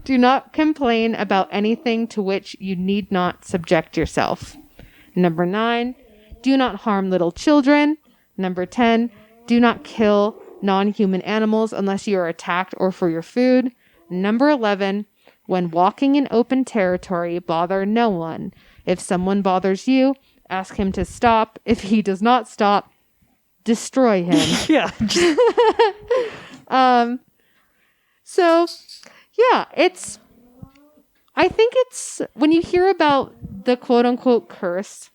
do not complain about anything to which you need not subject yourself. Number 9, do not harm little children. Number 10, do not kill non-human animals unless you are attacked or for your food. Number 11, when walking in open territory, bother no one. If someone bothers you, ask him to stop. If he does not stop, destroy him. Yeah. So, yeah, I think it's, when you hear about the quote-unquote curse,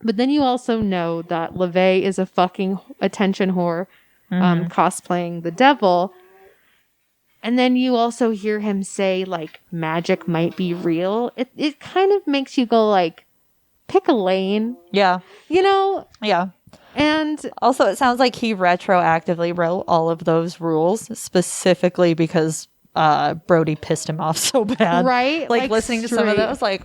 but then you also know that LaVey is a fucking attention whore, cosplaying the devil. And then you also hear him say, like, magic might be real. It kind of makes you go, like, pick a lane. Yeah. You know? Yeah. And also, it sounds like he retroactively wrote all of those rules specifically because Brody pissed him off so bad. Right? Like listening to some of straight. that, I was like,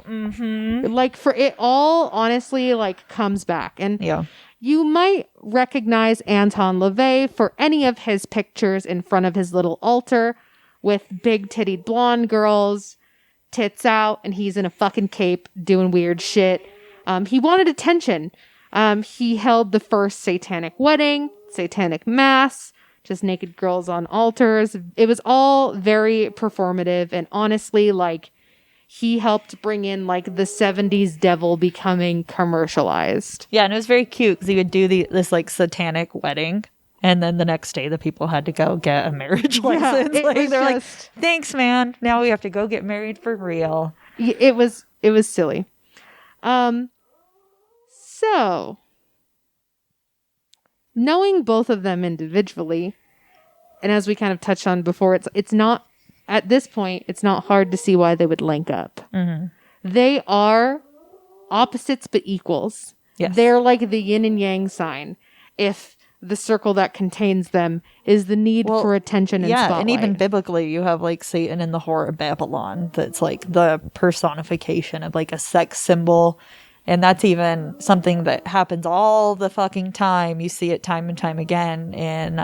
Like, for it all, honestly, like, comes back. And yeah. you might recognize Anton LaVey for any of his pictures in front of his little altar with big-titted blonde girls, tits out, and he's in a fucking cape doing weird shit. He wanted attention. He held the first satanic wedding, satanic mass, just naked girls on altars. It was all very performative, and honestly, like, he helped bring in, like, the 70s devil becoming commercialized. Yeah, and it was very cute because he would do this, like, satanic wedding, and then the next day the people had to go get a marriage license. it Like, was they're like, just- thanks, man. Now we have to go get married for real. It was silly. So, knowing both of them individually, and as we kind of touched on before, it's not, at this point, it's not hard to see why they would link up. They are opposites but equals. Yes. They're like the yin and yang sign. If the circle that contains them is the need for attention and spotlight. And even biblically, you have like Satan in the whore of Babylon. That's like the personification of like a sex symbol. And that's even something that happens all the fucking time. You see it time and time again in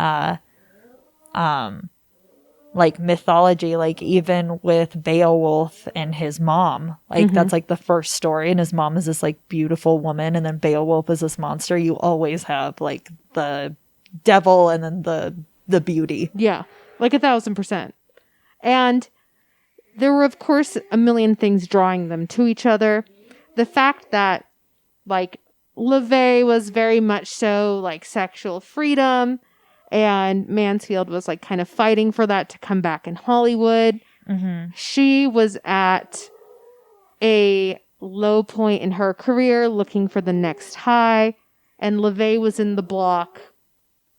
like mythology, like even with Beowulf and his mom. Like that's like the first story, and his mom is this like beautiful woman, and then Beowulf is this monster. You always have like the devil and then the beauty. Yeah, like 1,000%. And there were, of course, a million things drawing them to each other. The fact that, like, LaVey was very much so, like, sexual freedom, and Mansfield was, like, kind of fighting for that to come back in Hollywood. She was at a low point in her career, looking for the next high, and LaVey was in the block,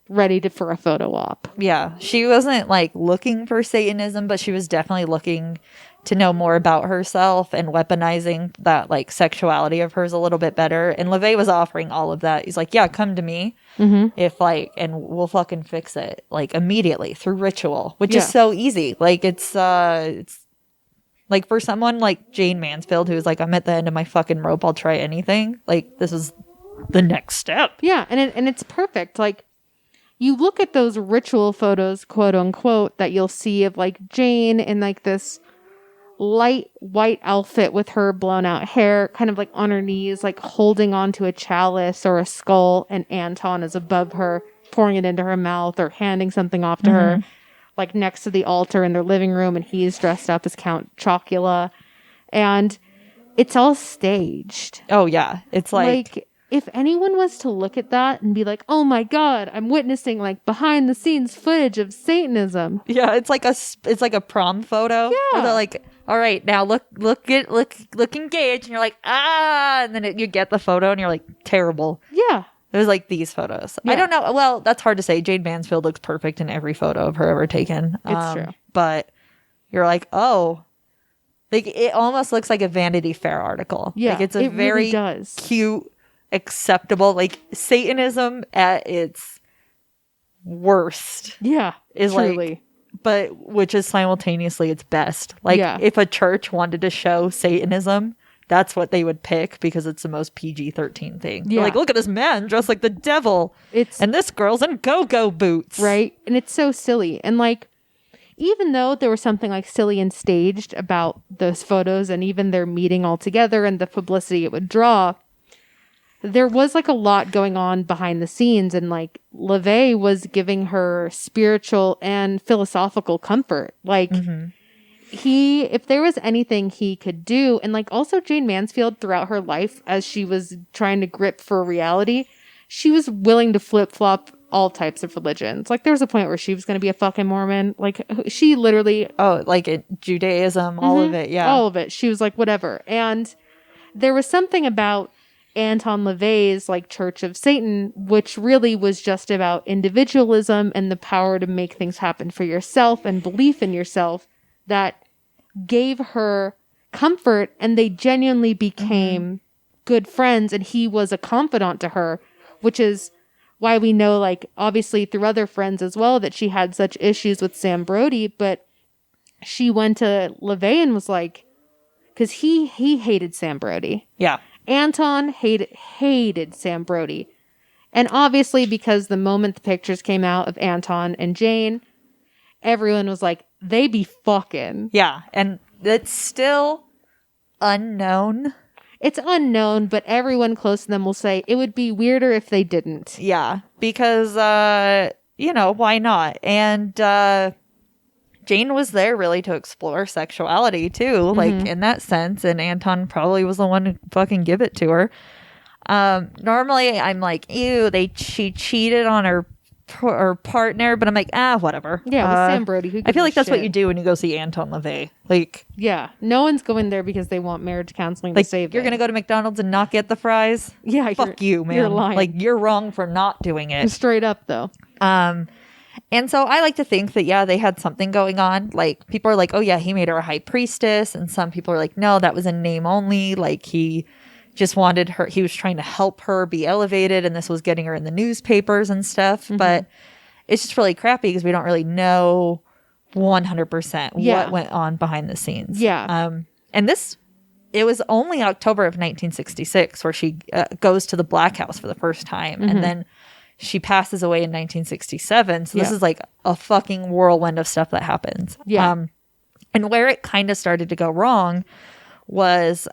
ready for a photo op. Yeah, she wasn't, like, looking for Satanism, but she was definitely looking to know more about herself and weaponizing that, like, sexuality of hers a little bit better. And LaVey was offering all of that. He's like, yeah, come to me if, like, and we'll fucking fix it, like, immediately through ritual, which is so easy. Like, it's like, for someone like Jayne Mansfield, who's like, I'm at the end of my fucking rope, I'll try anything. Like, this is the next step. Yeah, and it's perfect. Like, you look at those ritual photos, quote unquote, that you'll see of, like, Jayne in, like, this light white outfit with her blown out hair, kind of like on her knees, like holding onto a chalice or a skull, and Anton is above her, pouring it into her mouth or handing something off to her, like next to the altar in their living room, and he's dressed up as Count Chocula, and it's all staged. Oh yeah, it's like if anyone was to look at that and be like, oh my god, I'm witnessing like behind the scenes footage of Satanism. Yeah, it's like a prom photo. Yeah. Where they're like, all right, now look engaged, and you're like, and then you get the photo, and you're like, terrible. Yeah. It was like these photos. Yeah. I don't know. Well, that's hard to say. Jayne Mansfield looks perfect in every photo of her ever taken. It's true. But you're like, oh, like it almost looks like a Vanity Fair article. Yeah, like it's a it very really does. cute, acceptable, like Satanism at its worst. Yeah. Is truly. like, but which is simultaneously its best. Like Yeah. if a church wanted to show Satanism, that's what they would pick because it's the most PG-13 thing. Yeah. They're like, look at this man dressed like the devil. And this girl's in go-go boots. Right? And it's so silly. And like, even though there was something like silly and staged about those photos and even their meeting all together and the publicity it would draw, there was like a lot going on behind the scenes. And like LaVey was giving her spiritual and philosophical comfort. Like if there was anything he could do, and like also Jayne Mansfield throughout her life as she was trying to grip for reality, she was willing to flip-flop all types of religions. Like there was a point where she was going to be a fucking Mormon. Like she literally like Judaism, all of it. Yeah, all of it. She was like whatever. And there was something about Anton LaVey's like Church of Satan, which really was just about individualism and the power to make things happen for yourself and belief in yourself, that gave her comfort, and they genuinely became good friends, and he was a confidant to her, which is why we know, like, obviously through other friends as well, that she had such issues with Sam Brody. But she went to LaVey and was like, because he hated Sam Brody. Yeah. Anton hated Sam Brody. And obviously because the moment the pictures came out of Anton and Jayne, everyone was like, they be fucking. Yeah. And it's still unknown. It's unknown, but everyone close to them will say it would be weirder if they didn't. Yeah, because, why not? And Jayne was there really to explore sexuality, too, like, in that sense. And Anton probably was the one to fucking give it to her. Normally, I'm like, ew, she cheated on her partner, but I'm like, whatever. Yeah, with Sam Brody. Who I feel like that's shit? what you do when you go see Anton LaVey. Like, yeah, no one's going there because they want marriage counseling like, to save you're them. gonna go to McDonald's and not get the fries? Yeah, fuck you, man. You're lying. Like, you're wrong for not doing it. Straight up, though. And so I like to think that, yeah, they had something going on. Like, people are like, oh yeah, he made her a high priestess, and some people are like, no, that was in name only. Like, he just wanted her, he was trying to help her be elevated, and this was getting her in the newspapers and stuff. But it's just really crappy because we don't really know 100% what went on behind the scenes. Yeah. And it was only October of 1966 where she goes to the Black House for the first time. And then she passes away in 1967. So this is like a fucking whirlwind of stuff that happens. Yeah. And where it kind of started to go wrong was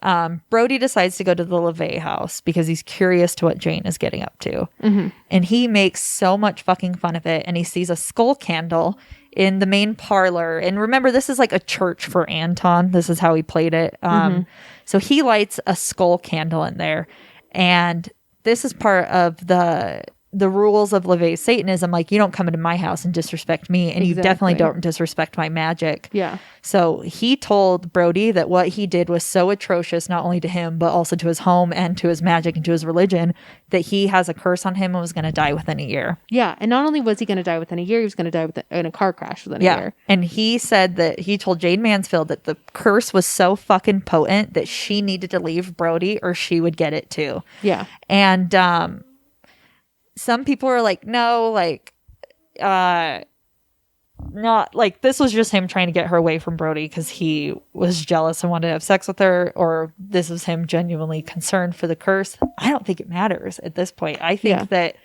Brody decides to go to the LaVey house because he's curious to what Jayne is getting up to. And he makes so much fucking fun of it. And he sees a skull candle in the main parlor. And remember, this is like a church for Anton. This is how he played it. So he lights a skull candle in there. And this is part of the rules of LaVey Satanism. Like, you don't come into my house and disrespect me, and you definitely don't disrespect my magic. Yeah. So he told Brody that what he did was so atrocious, not only to him, but also to his home and to his magic and to his religion, that he has a curse on him and was going to die within a year. Yeah. And not only was he going to die within a year, he was going to die in a car crash within a year. And he said that he told Jayne Mansfield that the curse was so fucking potent that she needed to leave Brody or she would get it too. Yeah. And some people are like, no, like, not like this was just him trying to get her away from Brody because he was jealous and wanted to have sex with her, or this was him genuinely concerned for the curse. I don't think it matters at this point. I think that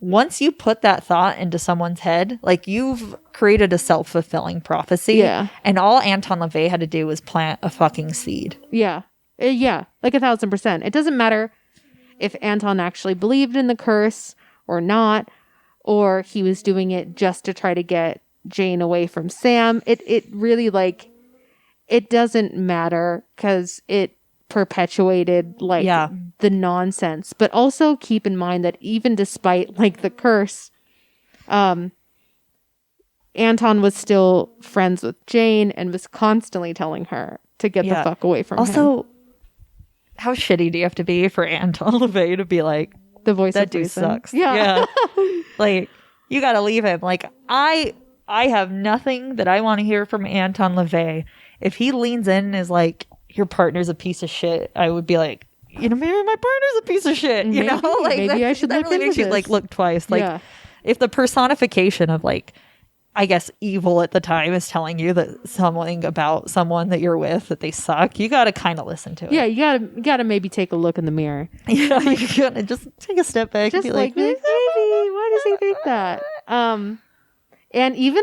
once you put that thought into someone's head, like, you've created a self-fulfilling prophecy. Yeah. And all Anton LaVey had to do was plant a fucking seed. Yeah. Yeah. Like 1,000%. It doesn't matter if Anton actually believed in the curse or not, or he was doing it just to try to get Jayne away from Sam. It really, like, it doesn't matter because it perpetuated, like, the nonsense. But also keep in mind that even despite, like, the curse, Anton was still friends with Jayne and was constantly telling her to get the fuck away from him. Also, how shitty do you have to be for Anton LaVey to be like, the voice that of dude reason. sucks? Yeah. Like, you gotta leave him. Like, I have nothing that I want to hear from Anton LaVey. If he leans in and is like, your partner's a piece of shit, I would be like, maybe my partner's a piece of shit. Maybe, like, maybe I should that look really into makes you this. like look twice. Like, if the personification of like I guess, evil at the time is telling you that something about someone that you're with, that they suck, you got to kind of listen to it. Yeah, you gotta maybe take a look in the mirror. Yeah, you got to just take a step back and Just be like, maybe, why does he think that? And even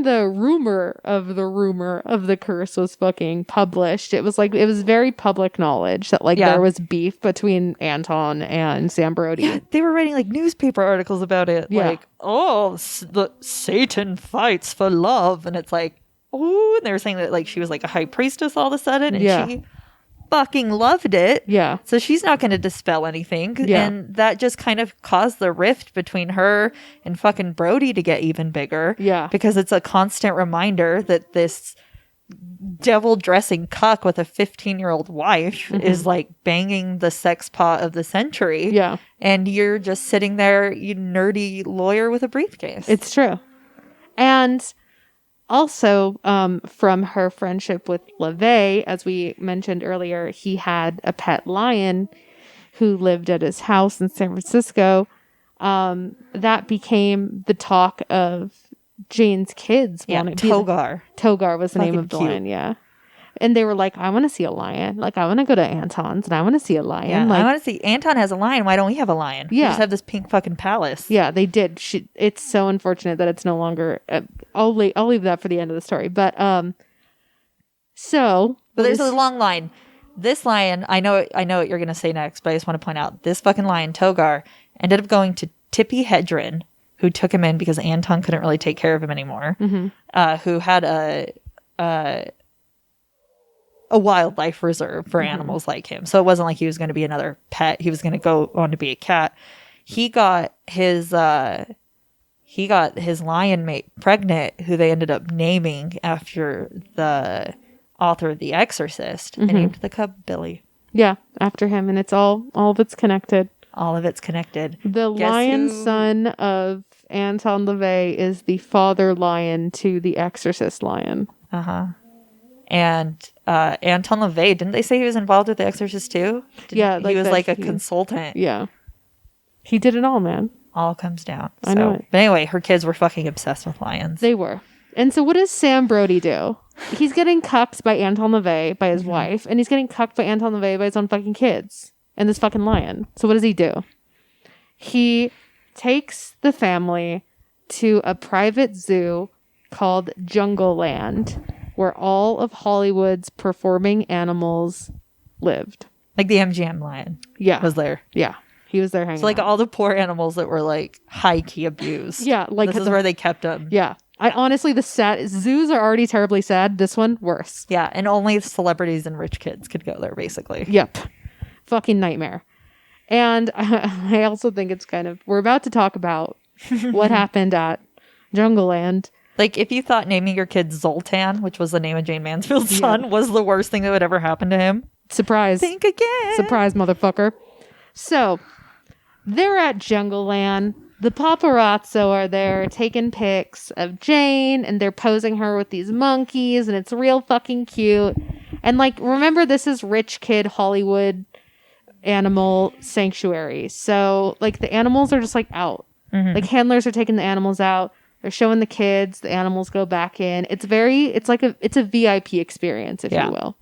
the rumor of the curse was fucking published. It was very public knowledge that there was beef between Anton and Sam Brody. Yeah, they were writing like newspaper articles about it. Yeah. Like, the Satan fights for love. And it's like, oh, and they were saying that like she was like a high priestess all of a sudden. And she fucking loved it. Yeah. So she's not going to dispel anything. Yeah. And that just kind of caused the rift between her and fucking Brody to get even bigger. Yeah. Because it's a constant reminder that this devil dressing cuck with a 15-year-old wife is like banging the sex pot of the century. Yeah. And you're just sitting there, you nerdy lawyer with a briefcase. It's true. And also, from her friendship with LaVey, as we mentioned earlier, he had a pet lion who lived at his house in San Francisco. That became the talk of Jayne's kids. Togar. Togar was the name Fucking of the cute. lion, yeah. And they were like, I want to see a lion. Like, I want to go to Anton's and I want to see a lion. Yeah, like, I want to see. Anton has a lion. Why don't we have a lion? We Yeah. just have this pink fucking palace. Yeah, they did. It's so unfortunate that it's no longer. I'll leave that for the end of the story. But But there's a long line. This lion, I know what you're gonna say next, but I just want to point out this fucking lion, Togar, ended up going to Tippy Hedren, who took him in because Anton couldn't really take care of him anymore. Who had a wildlife reserve for animals like him. So it wasn't like he was going to be another pet. He was going to go on to be a cat. He got his lion mate pregnant, who they ended up naming after the author of The Exorcist, and named the cub Billy. Yeah, after him, and it's all of it's connected. All of it's connected. The lion son of Anton LaVey is the father lion to the Exorcist lion. And Anton LaVey, didn't they say he was involved with The Exorcist too? Yeah, he was like a consultant. Yeah, he did it all, man. All comes down. I know it. But anyway, her kids were fucking obsessed with lions. They were. And so what does Sam Brody do? He's getting cucked by Anton LaVey, by his wife, and he's getting cucked by Anton LaVey by his own fucking kids and this fucking lion. So what does he do? He takes the family to a private zoo called Jungle Land, where all of Hollywood's performing animals lived. Like the MGM lion. Yeah. Was there. Yeah. He was there hanging So like out. all the poor animals that were like high key abused. Yeah, like this is where they kept them. Yeah. I honestly, the zoos are already terribly sad. This one, worse. Yeah, and only celebrities and rich kids could go there, basically. Yep. Fucking nightmare. And I also think it's we're about to talk about what happened at Jungle Land. Like, if you thought naming your kid Zoltan, which was the name of Jayne Mansfield's son, was the worst thing that would ever happen to him, Surprise. think again. Surprise, motherfucker. So, they're at Jungle Land. The paparazzo are there taking pics of Jayne, and they're posing her with these monkeys, and it's real fucking cute. And like, remember, this is rich kid Hollywood animal sanctuary. So like, the animals are just like out. Like, handlers are taking the animals out. They're showing the kids. The animals go back in. It's a VIP experience, if you will.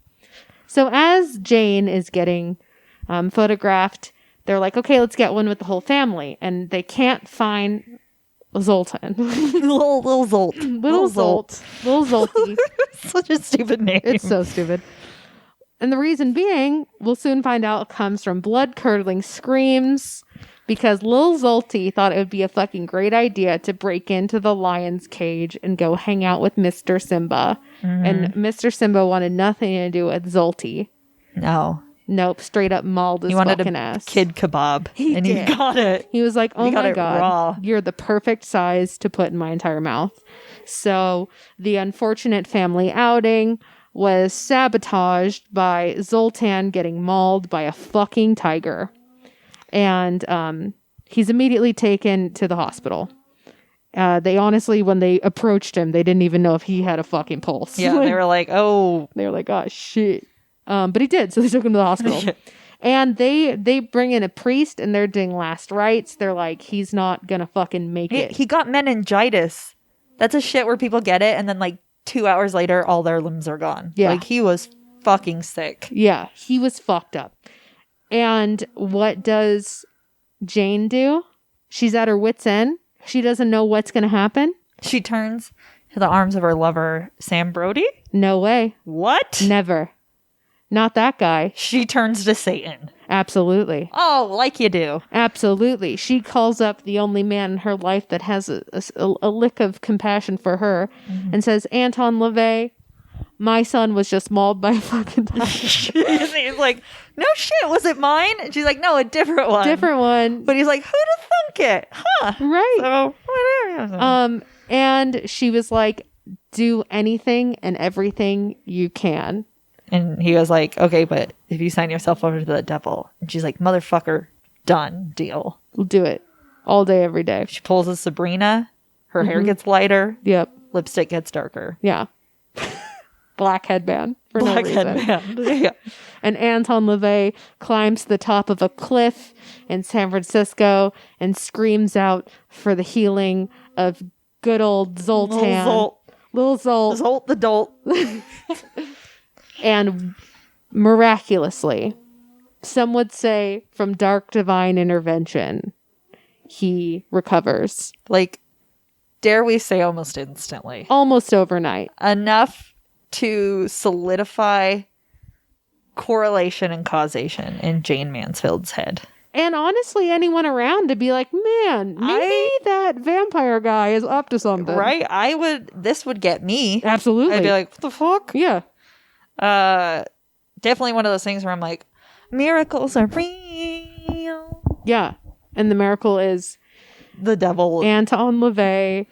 So as Jayne is getting photographed, they're like, okay, let's get one with the whole family. And they can't find Zoltan. little Zolt. Little Zolty. Such a stupid name. It's so stupid. And the reason being, we'll soon find out, comes from blood-curdling screams, because Lil Zolty thought it would be a fucking great idea to break into the lion's cage and go hang out with Mr. Simba. And Mr. Simba wanted nothing to do with Zolty. No. Nope, straight up mauled his He wanted fucking a ass. kid kebab. He and did. he got it. He was like, oh got my it God, raw. you're the perfect size to put in my entire mouth. So the unfortunate family outing was sabotaged by Zoltan getting mauled by a fucking tiger. And he's immediately taken to the hospital. They honestly, when they approached him, they didn't even know if he had a fucking pulse. Yeah, they were like, oh. They were like, oh, shit. But he did, so they took him to the hospital. And they bring in a priest, and they're doing last rites. They're like, he's not gonna fucking make it. He got meningitis That's a shit where people get it and then like 2 hours later, all their limbs are gone. Yeah. Like he was fucking sick. Yeah, he was fucked up. And what does Jayne do? She's at her wit's end. She doesn't know what's going to happen. She turns to the arms of her lover, Sam Brody. No way. What? Never. Not that guy. She turns to Satan. Absolutely. Oh, like you do. Absolutely. She calls up the only man in her life that has a lick of compassion for her and says, Anton LaVey, my son was just mauled by a fucking tiger. He's like, no shit, was it mine? And she's like, no, a different one. Different one. But he's like, who'd have thunk it? Huh. Right. So, whatever. And she was like, do anything and everything you can. And he was like, okay, but if you sign yourself over to the devil. And she's like, motherfucker, done, deal. We'll do it. All day, every day. She pulls a Sabrina. Her hair gets lighter. Yep. Lipstick gets darker. Yeah. Black headband for no reason. Headband. Yeah. And Anton LaVey climbs to the top of a cliff in San Francisco and screams out for the healing of good old Zoltan. Little Zolt. Zolt the dolt. And miraculously, some would say from dark divine intervention, he recovers. Like, dare we say almost instantly. Almost overnight. Enough to solidify correlation and causation in Jayne Mansfield's head. And honestly, anyone around to be like, man, maybe that vampire guy is up to something. Right? This would get me. Absolutely. I'd be like, what the fuck? Yeah. Definitely one of those things where I'm like, miracles are real. Yeah. And the miracle is The devil. Anton LaVey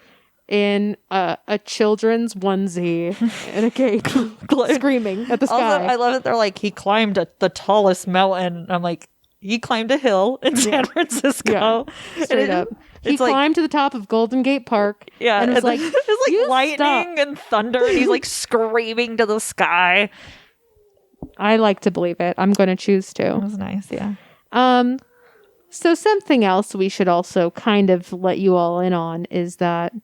in a children's onesie and a cape screaming at the sky. Also, I love it. They're like, he climbed the tallest mountain. I'm like, he climbed a hill in San Francisco. Yeah. Straight up. He climbed to the top of Golden Gate Park. Yeah. And was like, it's like lightning stop. and thunder. And he's like screaming to the sky. I like to believe it. I'm going to choose to. That was nice. Yeah. So something else we should also kind of let you all in on is that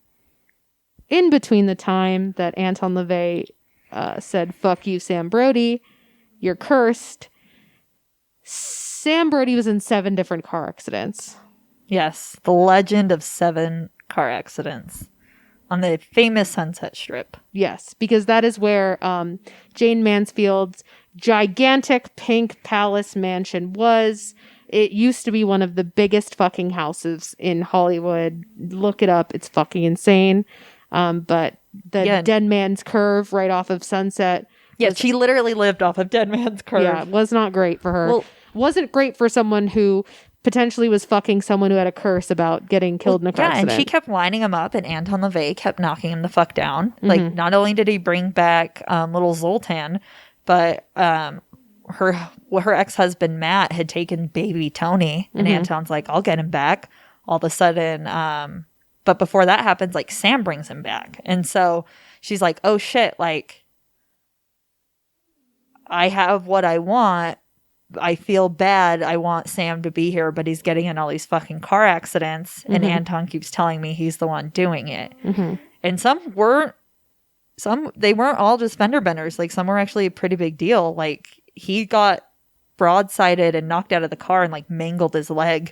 in between the time that Anton LaVey said, fuck you, Sam Brody, you're cursed, Sam Brody was in 7 different car accidents. Yes. The legend of 7 car accidents on the famous Sunset Strip. Yes, because that is where Jayne Mansfield's gigantic pink palace mansion was. It used to be one of the biggest fucking houses in Hollywood. Look it up. It's fucking insane. But the Dead Man's Curve right off of Sunset. Yeah, she literally lived off of Dead Man's Curve. Yeah, was not great for her. Well, wasn't great for someone who potentially was fucking someone who had a curse about getting killed in a car accident. And she kept lining him up, and Anton LaVey kept knocking him the fuck down. Like, not only did he bring back little Zoltan, but her ex-husband Matt had taken baby Tony, and Anton's like, I'll get him back. All of a sudden, but before that happens, like, Sam brings him back. And so she's like, oh shit, like, I have what I want. I feel bad. I want Sam to be here, but he's getting in all these fucking car accidents. And Anton keeps telling me he's the one doing it. And they weren't all just fender benders. Like, some were actually a pretty big deal. Like, he got broadsided and knocked out of the car and like mangled his leg.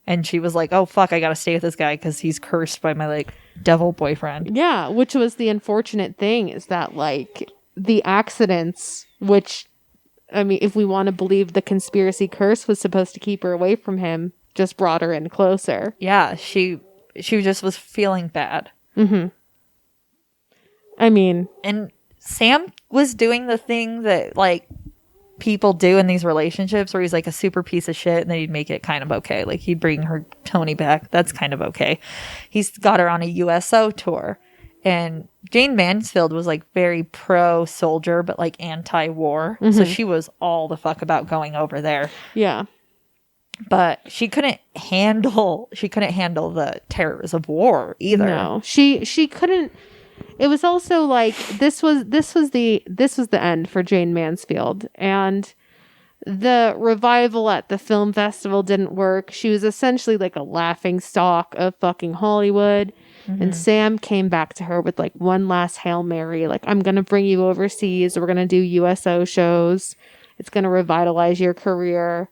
And she was like, oh fuck, I gotta stay with this guy because he's cursed by my like devil boyfriend. Yeah, which was the unfortunate thing, is that like the accidents, which, I mean, if we want to believe the conspiracy curse was supposed to keep her away from him, just brought her in closer. Yeah, she just was feeling bad. I mean, and Sam was doing the thing that like people do in these relationships where he's like a super piece of shit and then he'd make it kind of okay. Like, he'd bring her Tony back. That's kind of okay. He's got her on a USO tour. And Jayne Mansfield was like very pro soldier, but like anti-war. So she was all the fuck about going over there. Yeah. But she couldn't handle the terrors of war either. No, she couldn't. It was also like this was the end for Jayne Mansfield, and the revival at the film festival didn't work. She was essentially like a laughing stock of fucking Hollywood. And Sam came back to her with like one last Hail Mary, like, I'm going to bring you overseas. We're going to do USO shows. It's going to revitalize your career.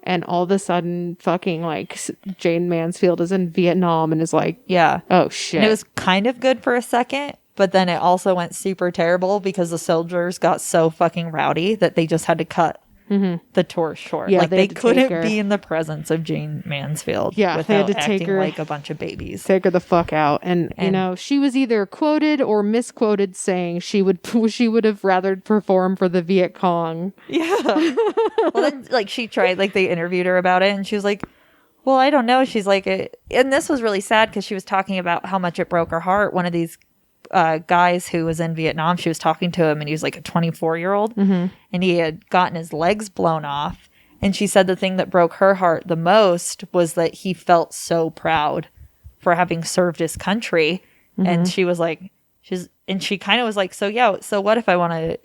And all of a sudden, fucking like Jayne Mansfield is in Vietnam and is like, Yeah. oh shit. And it was kind of good for a second, but then it also went super terrible because the soldiers got so fucking rowdy that they just had to cut the tour short. Yeah, like they had to take couldn't her. be in the presence of Jayne Mansfield Yeah, they had without to take acting her. like a bunch of babies. Take her the fuck out. And you know, she was either quoted or misquoted saying she would have rather perform for the Viet Cong. Yeah. Well, then, like, she tried, like, they interviewed her about it, and she was like, well, I don't know. She's like, and this was really sad because she was talking about how much it broke her heart. One of these guys who was in Vietnam, she was talking to him, and he was like a 24-year-old, and he had gotten his legs blown off. And she said the thing that broke her heart the most was that he felt so proud for having served his country. And she was like, she kind of was like, so yeah, so what if I want to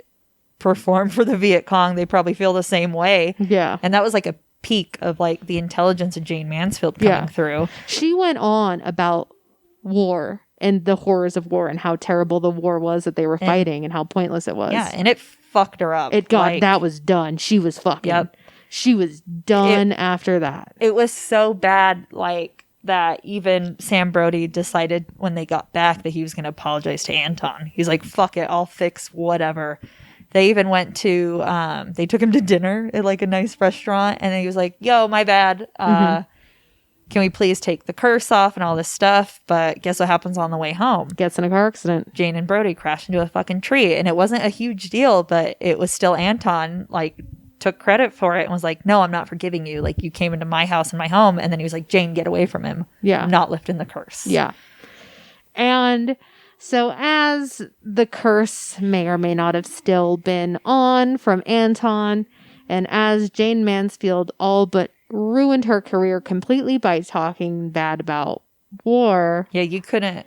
perform for the Viet Cong? They probably feel the same way. Yeah. And that was like a peak of like the intelligence of Jayne Mansfield coming through. She went on about war and the horrors of war and how terrible the war was that they were fighting and how pointless it was. Yeah, and it fucked her up. It got, that was done. She was fucking, Yep. She was done after that. It was so bad, like, that even Sam Brody decided when they got back that he was going to apologize to Anton. He's like, fuck it, I'll fix whatever. They even went to, they took him to dinner at like a nice restaurant, and he was like, yo, my bad. Can we please take the curse off and all this stuff? But guess what happens on the way home? Gets in a car accident. Jayne and Brody crashed into a fucking tree, and it wasn't a huge deal, but it was still Anton, like, took credit for it and was like, no, I'm not forgiving you. Like, you came into my house and my home. And then he was like, Jayne, get away from him. Yeah. I'm not lifting the curse. Yeah. And so as the curse may or may not have still been on from Anton, and as Jayne Mansfield all but ruined her career completely by talking bad about war. Yeah, you can't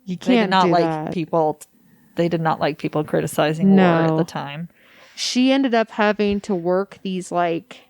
do like people. They did not like people criticizing war at the time. She ended up having to work these, like,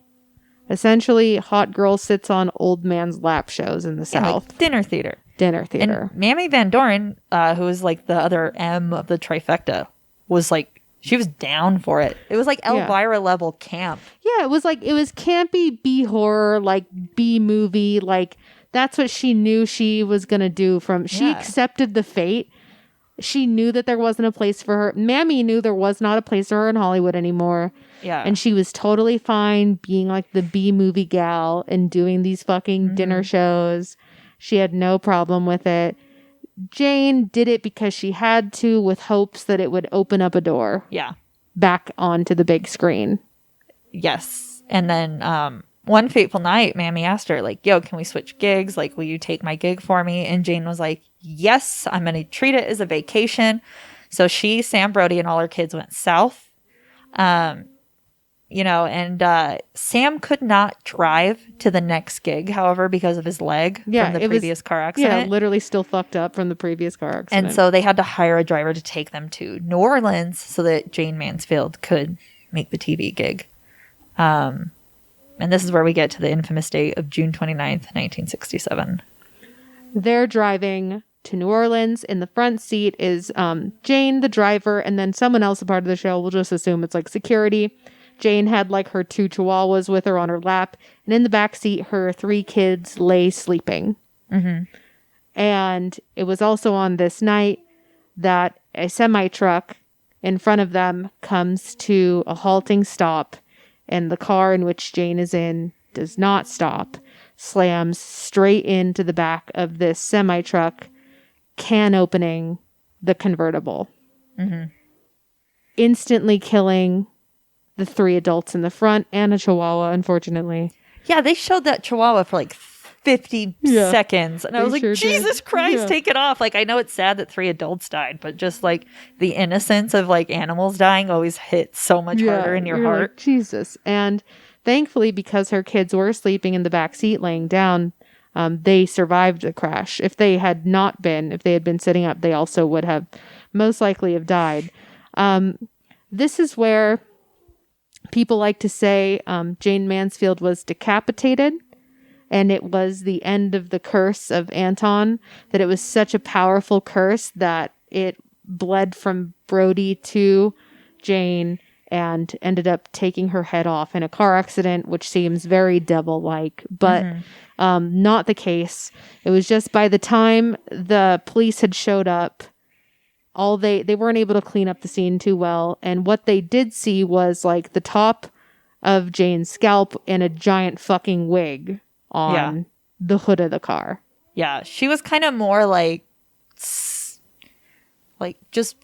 essentially hot girl sits on old man's lap shows in the South. Like dinner theater. And Mammy Van Doren, who was like the other M of the trifecta, was like, she was down for it. It was like Elvira level camp. Yeah, it was campy B horror, like B movie, like that's what she knew she was gonna do. She accepted the fate. She knew that there wasn't a place for her. Mammy knew there was not a place for her in Hollywood anymore. Yeah. And she was totally fine being like the B movie gal and doing these fucking dinner shows. She had no problem with it. Jayne did it because she had to, with hopes that it would open up a door. Yeah. Back onto the big screen. Yes. And then one fateful night, Mammy asked her, like, yo, can we switch gigs? Like, will you take my gig for me? And Jayne was like, yes, I'm going to treat it as a vacation. So she, Sam Brody, and all her kids went south. Sam could not drive to the next gig, however, because of his leg from the previous car accident. Yeah, literally still fucked up from the previous car accident. And so they had to hire a driver to take them to New Orleans so that Jayne Mansfield could make the TV gig. And this is where we get to the infamous date of June 29th, 1967. They're driving to New Orleans. In the front seat is Jayne, the driver, and then someone else a part of the show. We'll just assume it's like security. Jayne had like her 2 chihuahuas with her on her lap. And in the back seat, her 3 kids lay sleeping. Mm-hmm. And it was also on this night that a semi-truck in front of them comes to a halting stop. And the car in which Jayne is in does not stop, slams straight into the back of this semi-truck, can opening the convertible. Mm-hmm. Instantly killing the 3 adults in the front and a chihuahua, unfortunately. Yeah, they showed that chihuahua for like 50 seconds. And I was like, Jesus Christ, take it off. Like, I know it's sad that 3 adults died, but just like the innocence of like animals dying always hits so much harder in your heart. Like, Jesus. And thankfully, because her kids were sleeping in the back seat laying down, they survived the crash. If they had been sitting up, they also would have most likely have died. This is where people like to say Jayne Mansfield was decapitated. and it was the end of the curse of Anton, that it was such a powerful curse that it bled from Brody to Jayne and ended up taking her head off in a car accident, which seems very devil-like, but not the case. It was just by the time the police had showed up, they weren't able to clean up the scene too well, and what they did see was like the top of Jayne's scalp and a giant fucking wig on the hood of the car. Yeah, she was kind of more like just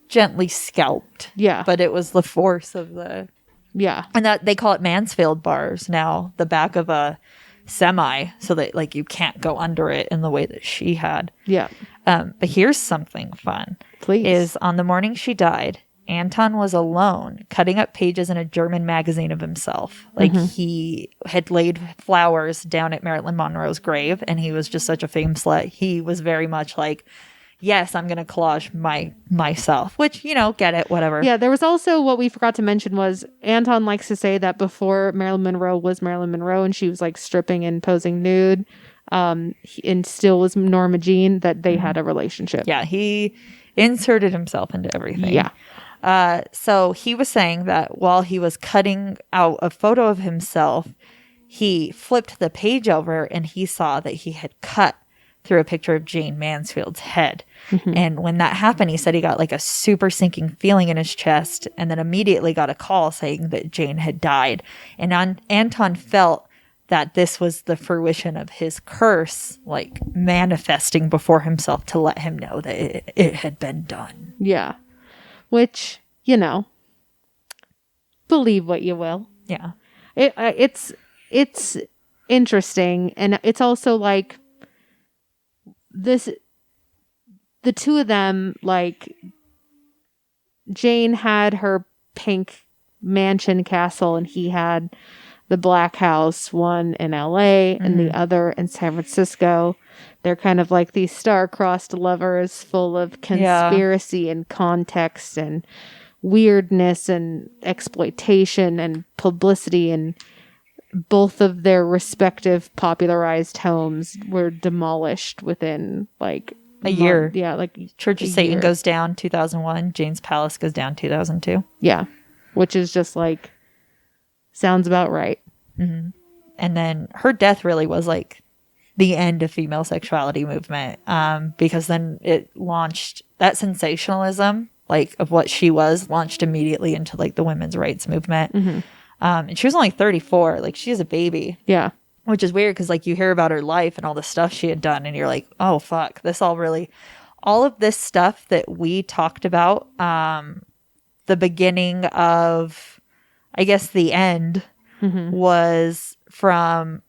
gently scalped. Yeah. But it was the force of the... Yeah. And that they call it Mansfield bars now, the back of a semi, so that like you can't go under it in the way that she had. Yeah. But here's something fun. Please. Is on the morning she died, Anton was alone, cutting up pages in a German magazine of himself. Like he had laid flowers down at Marilyn Monroe's grave, and he was just such a fame slut. He was very much like, yes, I'm going to collage myself, which, get it, whatever. Yeah, there was also what we forgot to mention was Anton likes to say that before Marilyn Monroe was Marilyn Monroe and she was like stripping and posing nude, and still was Norma Jean, that they had a relationship. Yeah, he inserted himself into everything. Yeah. So he was saying that while he was cutting out a photo of himself, he flipped the page over and he saw that he had cut through a picture of Jayne Mansfield's head. And when that happened, he said he got like a super sinking feeling in his chest and then immediately got a call saying that Jayne had died. And Anton felt that this was the fruition of his curse, like manifesting before himself to let him know that it had been done. Yeah. Which, believe what you will. Yeah. It's interesting. And it's also like the two of them, like Jayne had her pink mansion castle and he had the black house, one in LA and the other in San Francisco. They're kind of like these star-crossed lovers full of conspiracy and context and weirdness and exploitation and publicity, and both of their respective popularized homes were demolished within like a year. Yeah, like Church of Satan goes down 2001. Jayne's Palace goes down 2002. Yeah, which is just like sounds about right. And then her death really was like the end of female sexuality movement, because then it launched that sensationalism, like of what she was, launched immediately into like the women's rights movement. And she was only 34, like she's a baby. Yeah. Which is weird because like you hear about her life and all the stuff she had done and you're like, oh fuck, all of this stuff that we talked about, the beginning of, I guess the end was from,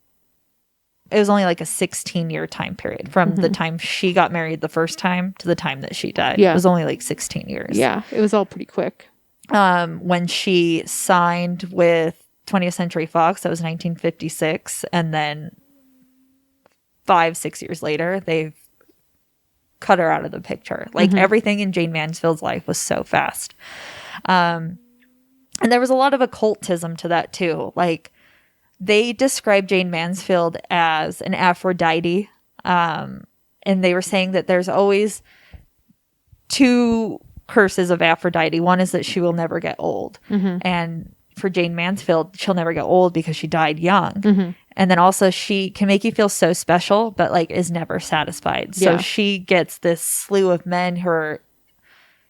it was only like a 16-year time period from the time she got married the first time to the time that she died. Yeah. It was only like 16 years. Yeah, it was all pretty quick. When she signed with 20th Century Fox, that was 1956, and then 5-6 years later they've cut her out of the picture. Like everything in Jayne Mansfield's life was so fast, and there was a lot of occultism to that too. Like they described Jayne Mansfield as an Aphrodite, and they were saying that there's always two curses of Aphrodite. One is that she will never get old, and for Jayne Mansfield, she'll never get old because she died young. And then also she can make you feel so special, but like is never satisfied. So she gets this slew of men who are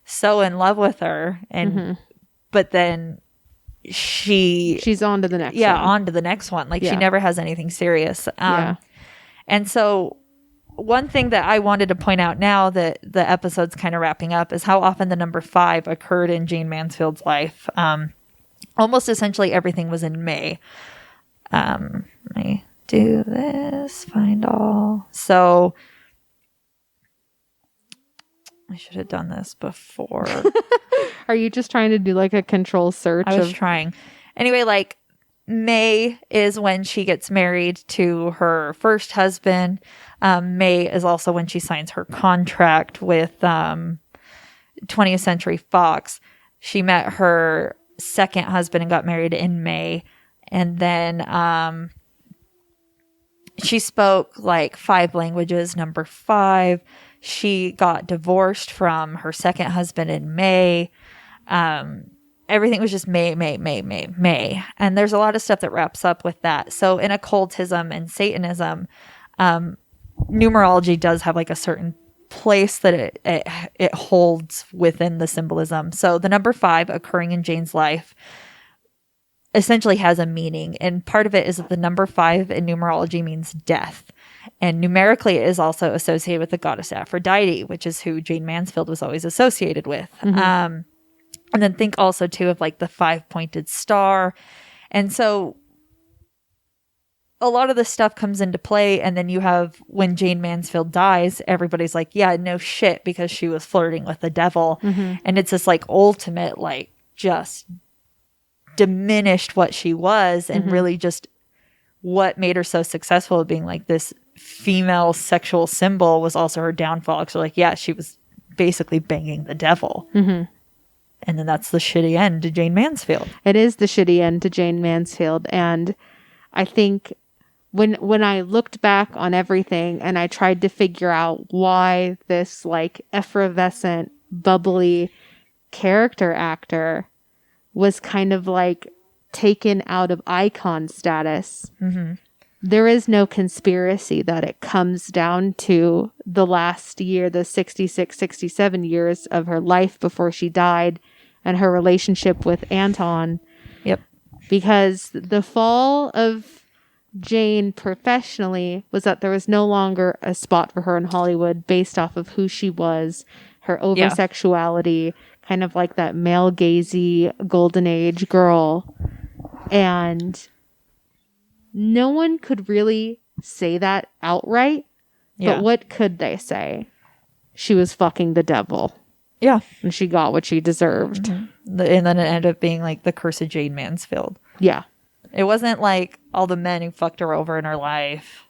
so in love with her, and but then she's on to the next one. On to the next one. Like she never has anything serious. And so one thing that I wanted to point out now that the episode's kind of wrapping up is how often the number 5 occurred in Jayne Mansfield's life. Almost essentially everything was in May. Let me do this, find all. So I should have done this before. Are you just trying to do like a control search? I was trying. Anyway, like May is when she gets married to her first husband. May is also when she signs her contract with 20th Century Fox. She met her second husband and got married in May. And then She spoke like 5 languages. Number 5, she got divorced from her second husband in May. Everything was just May. And there's a lot of stuff that wraps up with that. So in occultism and Satanism, numerology does have like a certain place that it holds within the symbolism. So the number 5 occurring in Jayne's life essentially has a meaning. And part of it is that the number 5 in numerology means death. And numerically, it is also associated with the goddess Aphrodite, which is who Jayne Mansfield was always associated with. And then think also, too, of like the 5-pointed star. And so a lot of this stuff comes into play. And then you have when Jayne Mansfield dies, everybody's like, yeah, no shit, because she was flirting with the devil. And it's this like ultimate, like just diminished what she was and really just what made her so successful at being like this female sexual symbol was also her downfall. So like, yeah, she was basically banging the devil. And then that's the shitty end to Jayne Mansfield. It is the shitty end to Jayne Mansfield. And I think when I looked back on everything and I tried to figure out why this like effervescent, bubbly character actor was kind of like taken out of icon status. There is no conspiracy that it comes down to the last year, the 66, 67 years of her life before she died and her relationship with Anton. Yep. Because the fall of Jayne professionally was that there was no longer a spot for her in Hollywood based off of who she was, her over-sexuality, kind of like that male gazy golden age girl. And no one could really say that outright. But what could they say? She was fucking the devil. Yeah. And she got what she deserved. And then it ended up being like the curse of Jayne Mansfield. Yeah. It wasn't like all the men who fucked her over in her life.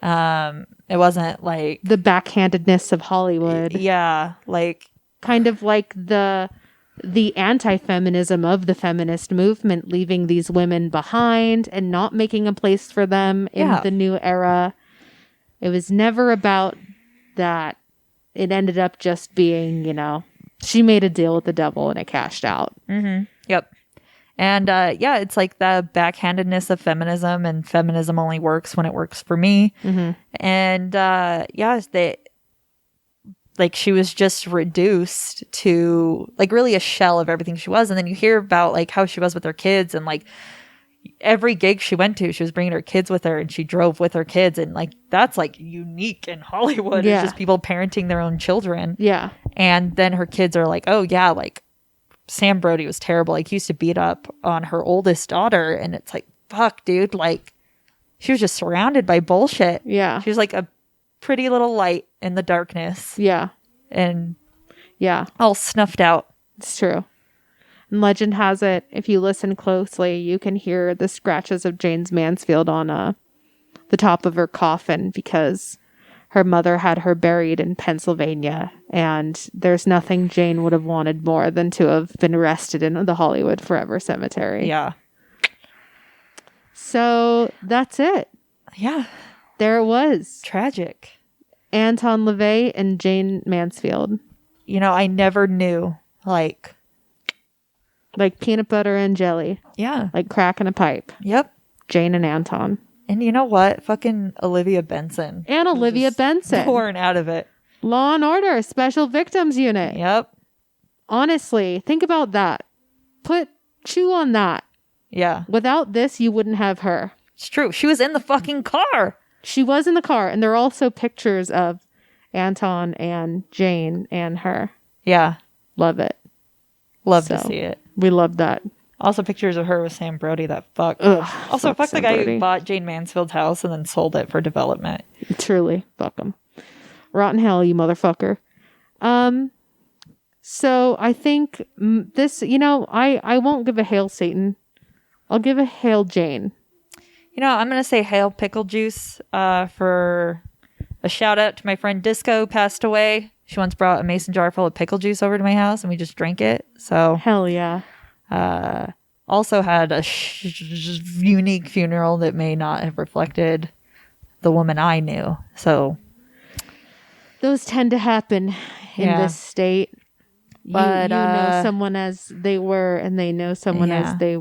It wasn't like the backhandedness of Hollywood. Yeah. Like kind of like the anti-feminism of the feminist movement, leaving these women behind and not making a place for them in the new era. It was never about that. It ended up just being, you know, she made a deal with the devil and it cashed out. Yep. And it's like the backhandedness of feminism, and feminism only works when it works for me. And like she was just reduced to like really a shell of everything she was. And then you hear about like how she was with her kids, and like every gig she went to, she was bringing her kids with her and she drove with her kids. And like, that's like unique in Hollywood. It's just people parenting their own children. Yeah. And then her kids are like, oh yeah, like Sam Brody was terrible. Like he used to beat up on her oldest daughter. And it's like, fuck, dude. Like she was just surrounded by bullshit. Yeah. She was like a pretty little light in the darkness. Yeah. And yeah, all snuffed out. It's true. And legend has it, if you listen closely, you can hear the scratches of Jayne Mansfield on the top of her coffin, because her mother had her buried in Pennsylvania, and there's nothing Jayne would have wanted more than to have been rested in the Hollywood Forever Cemetery. Yeah. So that's it. Yeah. There it was. Tragic. Anton LaVey and Jayne Mansfield. You know, I never knew, like peanut butter and jelly. Yeah. Like crack in a pipe. Yep. Jayne and Anton. And you know what? Fucking Olivia Benson. And Olivia Benson. Pouring out of it. Law and Order, Special Victims Unit. Yep. Honestly, think about that. Chew on that. Yeah. Without this, you wouldn't have her. It's true. She was in the fucking car. She was in the car. And there are also pictures of Anton and Jayne and her. Yeah. Love it. Love to see it. We love that. Also pictures of her with Sam Brody that fuck. Ugh, also fuck the guy Brody. who bought Jayne Mansfield's house and then sold it for development. Truly. Fuck him. Rotten hell, you motherfucker. So I think this, I won't give a hail Satan. I'll give a hail Jayne. I'm going to say hail pickle juice for a shout out to my friend Disco, passed away. She once brought a mason jar full of pickle juice over to my house and we just drank it. So hell yeah. Also had a unique funeral that may not have reflected the woman I knew. So those tend to happen in Yeah. this state. But, you know someone as they were, and they know someone Yeah. as they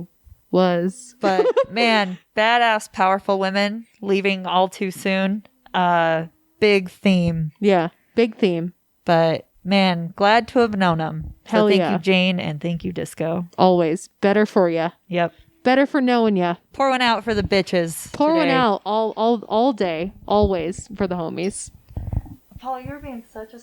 was. But man, badass, powerful women leaving all too soon. Big theme. Yeah, big theme. But man, glad to have known them. Hell so thank yeah. you, Jayne, and thank you, Disco. Always better for ya. Yep. Better for knowing ya. Pour one out for the bitches. Pour one today. out all day, always for the homies. Paul, you're being such a